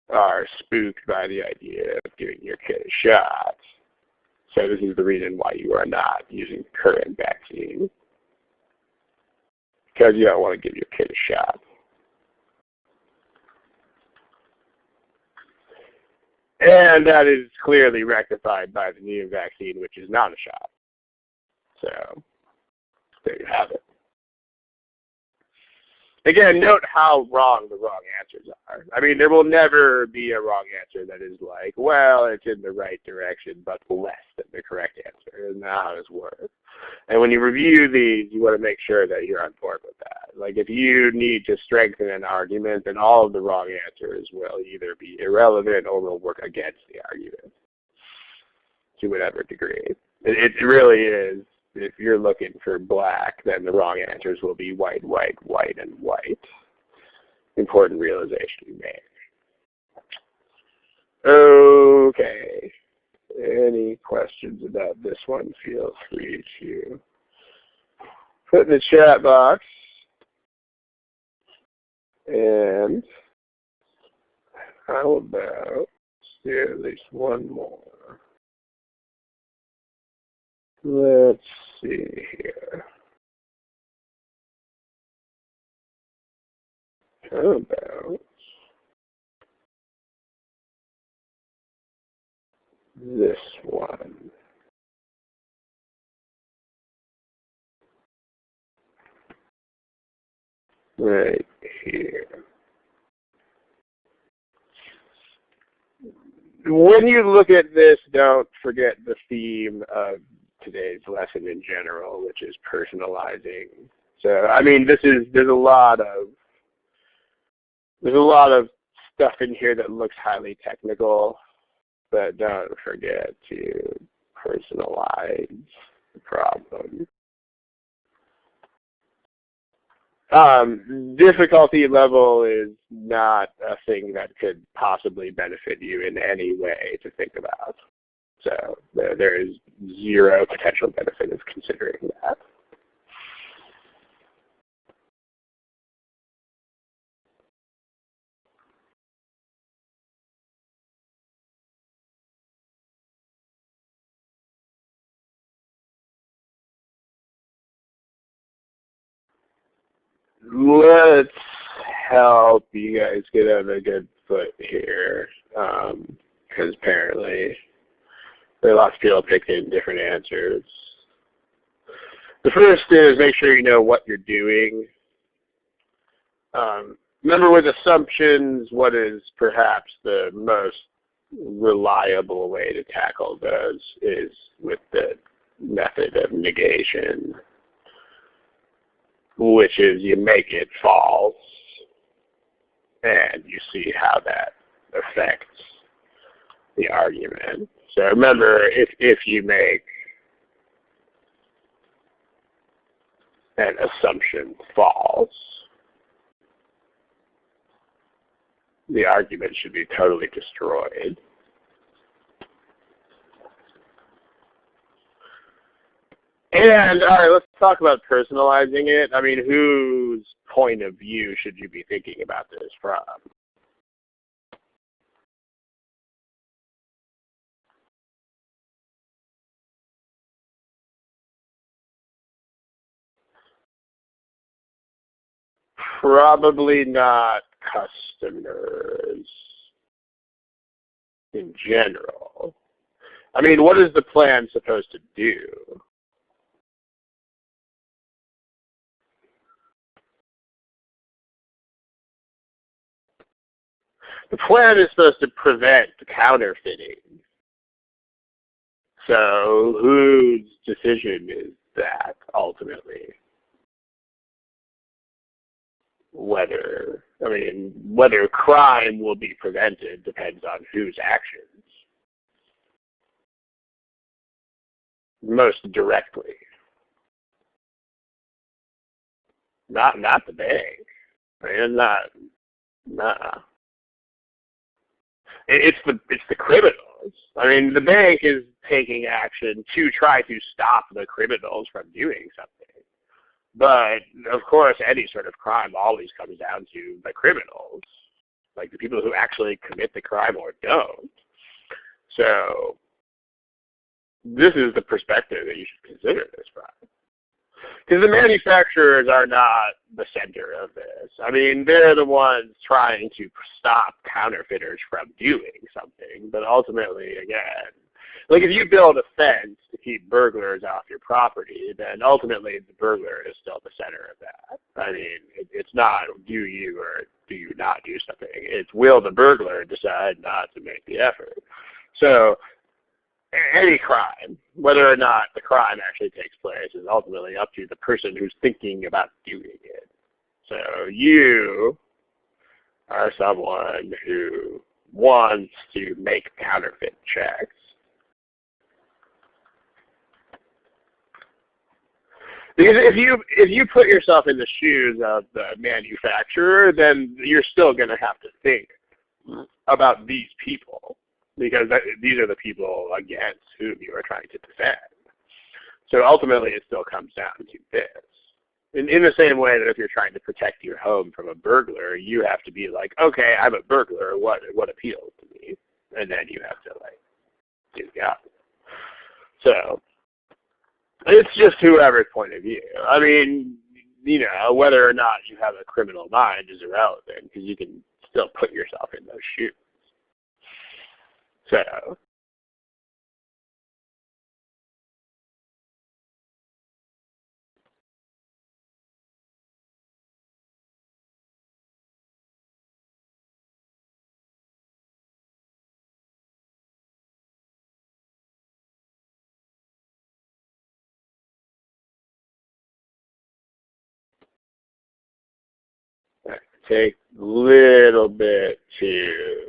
are spooked by the idea of giving your kid a shot. So this is the reason why you are not using the current vaccine, because you don't want to give your kid a shot. And that is clearly rectified by the new vaccine, which is not a shot. So there you have it. Again, note how wrong the wrong answers are. I mean, there will never be a wrong answer that is like, well, it's in the right direction, but less than the correct answer. Isn't that how this works? And when you review these, you want to make sure that you're on board with that. Like, if you need to strengthen an argument, then all of the wrong answers will either be irrelevant or will work against the argument to whatever degree. It really is. If you're looking for black, then the wrong answers will be white, white, white, and white. Important realization to make. Okay. Any questions about this one, feel free to put in the chat box. And how about do at least one more? Let's see here. How about this one? Right here. When you look at this, don't forget the theme of today's lesson in general, which is personalizing. So, I mean, there's a lot of stuff in here that looks highly technical, but don't forget to personalize the problem. Difficulty level is not a thing that could possibly benefit you in any way to think about. So there is zero potential benefit of considering that. Let's help you guys get on a good foot here, because apparently there are lots of people picking different answers. The first is make sure you know what you're doing. Remember, with assumptions, what is perhaps the most reliable way to tackle those is with the method of negation, which is you make it false and you see how that affects the argument. So remember, if you make an assumption false, the argument should be totally destroyed. And, all right, let's talk about personalizing it. I mean, whose point of view should you be thinking about this from? Probably not customers in general. I mean, what is the plan supposed to do? The plan is supposed to prevent counterfeiting. So whose decision is that ultimately? Whether crime will be prevented depends on whose actions most directly. Not the bank. I mean, nah. It's the criminals. I mean, the bank is taking action to try to stop the criminals from doing something. But of course, any sort of crime always comes down to the criminals, like the people who actually commit the crime or don't. So this is the perspective that you should consider this from. Because the manufacturers are not the center of this. I mean, they're the ones trying to stop counterfeiters from doing something. But ultimately, again, like if you build a fence to keep burglars off your property, then ultimately the burglar is still the center of that. I mean, it's not do you or do you not do something. It's will the burglar decide not to make the effort. So any crime, whether or not the crime actually takes place, is ultimately up to the person who's thinking about doing it. So you are someone who wants to make counterfeit checks. Because if you put yourself in the shoes of the manufacturer, then you're still going to have to think about these people. Because these are the people against whom you are trying to defend. So ultimately, it still comes down to this. In the same way that if you're trying to protect your home from a burglar, you have to be like, okay, I'm a burglar. What appeals to me? And then you have to do the opposite. So it's just whoever's point of view. I mean, whether or not you have a criminal mind is irrelevant because you can still put yourself in those shoes. So take a little bit to...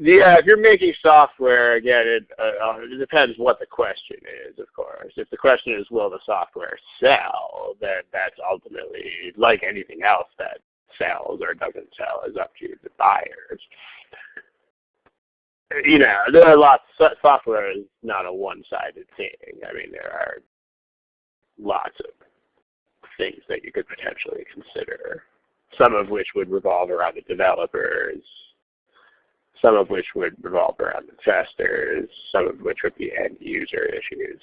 Yeah, if you're making software, again, it depends what the question is, of course. If the question is, will the software sell, then that's ultimately, like anything else that sells or doesn't sell, is up to the buyers. There are lots, software is not a one-sided thing. I mean, there are lots of things that you could potentially consider, some of which would revolve around the developers, some of which would revolve around the testers, some of which would be end user issues.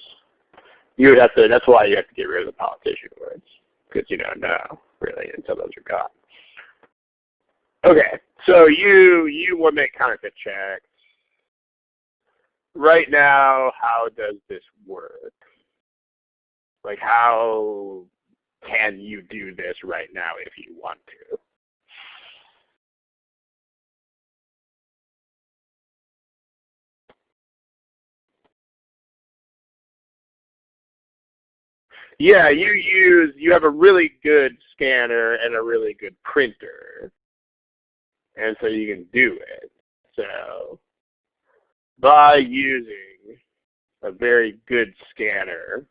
You would have to, that's why you have to get rid of the politician words, because you don't know, really, until those are gone. Okay, so you will make counterfeit checks. Right now, how does this work? Like, how can you do this right now if you want to? Yeah, you have a really good scanner and a really good printer. And so you can do it. So by using a very good scanner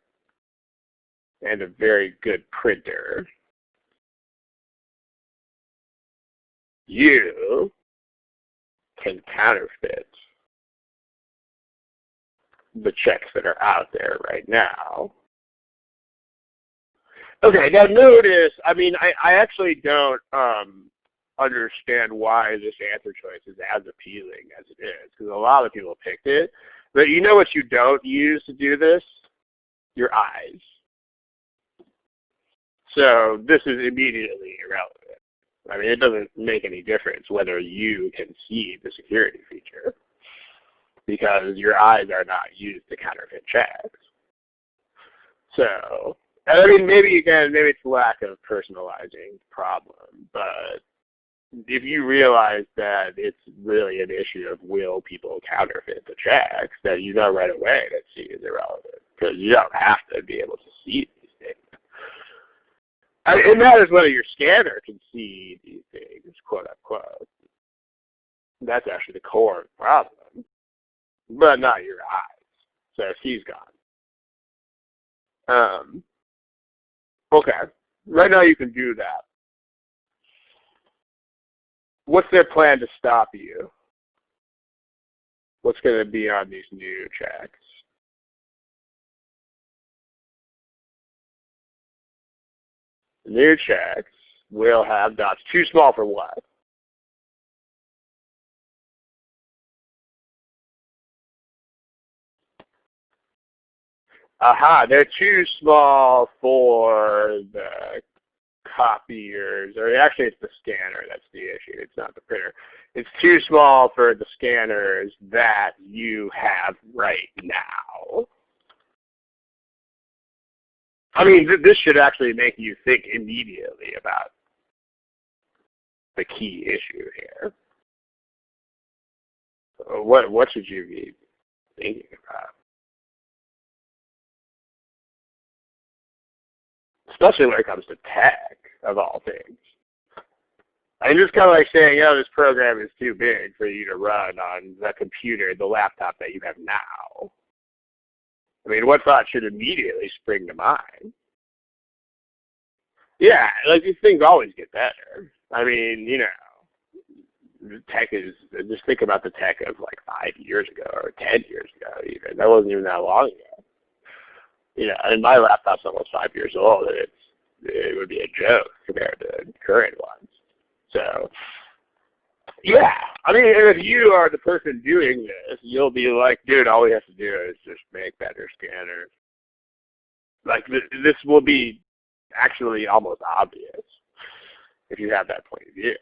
and a very good printer, you can counterfeit the checks that are out there right now. Okay, now notice, I mean, I actually don't understand why this answer choice is as appealing as it is, because a lot of people picked it. But you know what you don't use to do this? Your eyes. So this is immediately irrelevant. I mean, it doesn't make any difference whether you can see the security feature, because your eyes are not used to counterfeit checks. So, I mean, maybe it's lack of personalizing the problem, but if you realize that it's really an issue of will people counterfeit the checks, then you know right away that C is irrelevant, because you don't have to be able to see these things. It matters whether your scanner can see these things, quote unquote. That's actually the core of the problem, but not your eyes. So C's gone. Okay, right now you can do that. What's their plan to stop you? What's going to be on these new checks? The new checks will have dots too small for what? Aha, they're too small for the copiers, or actually it's the scanner that's the issue, it's not the printer. It's too small for the scanners that you have right now. I mean, this should actually make you think immediately about the key issue here. What should you be thinking about? Especially when it comes to tech, of all things. I mean, just kind of like saying, oh, this program is too big for you to run on the computer, the laptop that you have now. I mean, what thought should immediately spring to mind? Yeah, like these things always get better. I mean, you know, tech is, just think about the tech of like 5 years ago or 10 years ago even. That wasn't even that long ago. You know, and my laptop's almost 5 years old, and it would be a joke compared to current ones. So, yeah, I mean, if you are the person doing this, you'll be like, dude, all we have to do is just make better scanners. Like, this will be actually almost obvious if you have that point of view.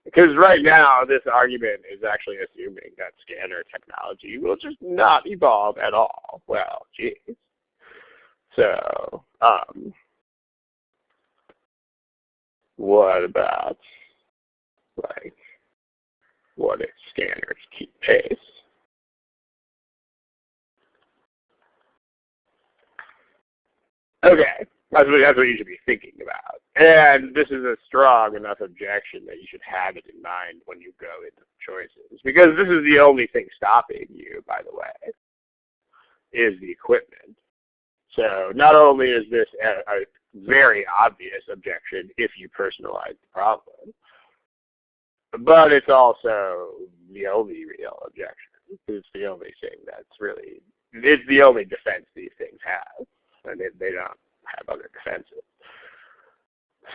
Because right now, this argument is actually assuming that scanner technology will just not evolve at all. Well, geez. So, what about, like, what if scanners keep pace? Okay, that's what you should be thinking about. And this is a strong enough objection that you should have it in mind when you go into choices. Because this is the only thing stopping you, by the way, is the equipment. So not only is this a very obvious objection if you personalize the problem, but it's also the only real objection. It's the only thing that's really, it's the only defense these things have. And they don't have other defenses.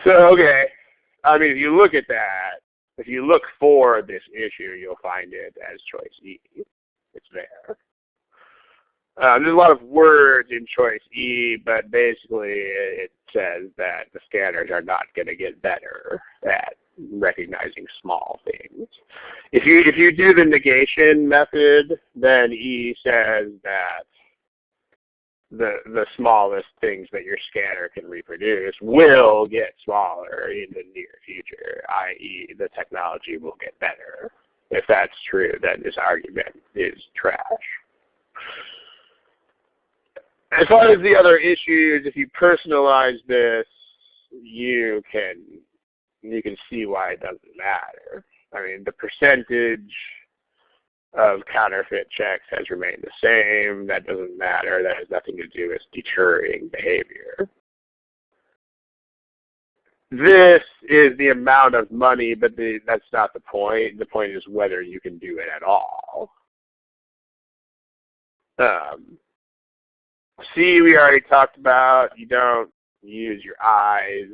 So, okay, I mean, if you look at that, if you look for this issue, you'll find it as choice E. It's there. There's a lot of words in choice E, but basically it says that the scanners are not going to get better at recognizing small things. If you do the negation method, then E says that the smallest things that your scanner can reproduce will get smaller in the near future, i.e. the technology will get better. If that's true, then this argument is trash. As far as the other issues, if you personalize this, you can see why it doesn't matter. I mean, the percentage of counterfeit checks has remained the same. That doesn't matter. That has nothing to do with deterring behavior. This is the amount of money, but that's not the point. The point is whether you can do it at all. C, we already talked about. You don't use your eyes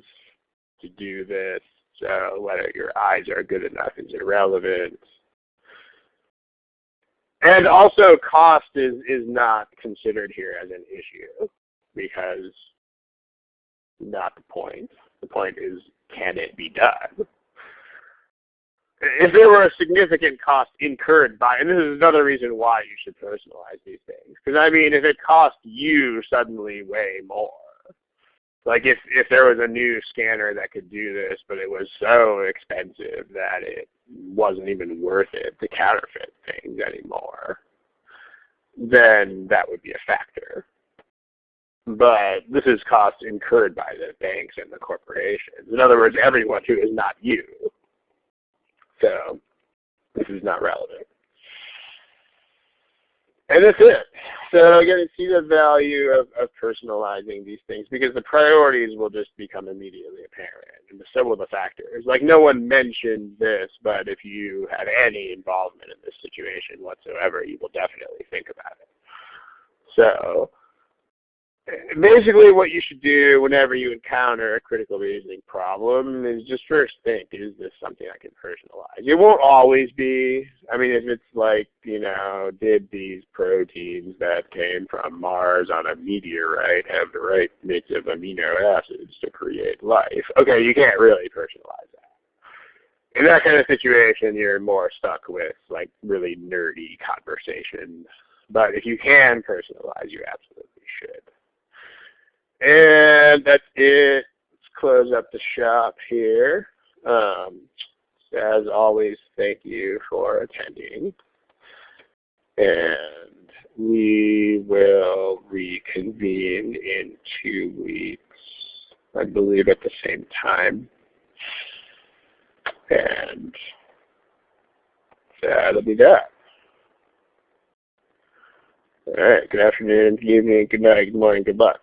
to do this, so whether your eyes are good enough is irrelevant. And also cost is not considered here as an issue, because not the point. The point is, can it be done? If there were a significant cost incurred by, and this is another reason why you should personalize these things, because I mean, if it costs you suddenly way more, Like if there was a new scanner that could do this, but it was so expensive that it wasn't even worth it to counterfeit things anymore, then that would be a factor. But this is cost incurred by the banks and the corporations. In other words, everyone who is not you. So this is not relevant. And that's it. So again, you see the value of personalizing these things because the priorities will just become immediately apparent. And so will the factors. Like no one mentioned this, but if you had any involvement in this situation whatsoever, you will definitely think about it. So basically what you should do whenever you encounter a critical reasoning problem is just first think, is this something I can personalize? It won't always be. I mean, if it's like, you know, did these proteins that came from Mars on a meteorite have the right mix of amino acids to create life? Okay, you can't really personalize that. In that kind of situation, you're more stuck with like really nerdy conversation. But if you can personalize, you absolutely should. And that's it. Let's close up the shop here. As always, thank you for attending. And we will reconvene in 2 weeks, I believe at the same time. And that'll be that. All right. Good afternoon, good evening, good night, good morning, good luck.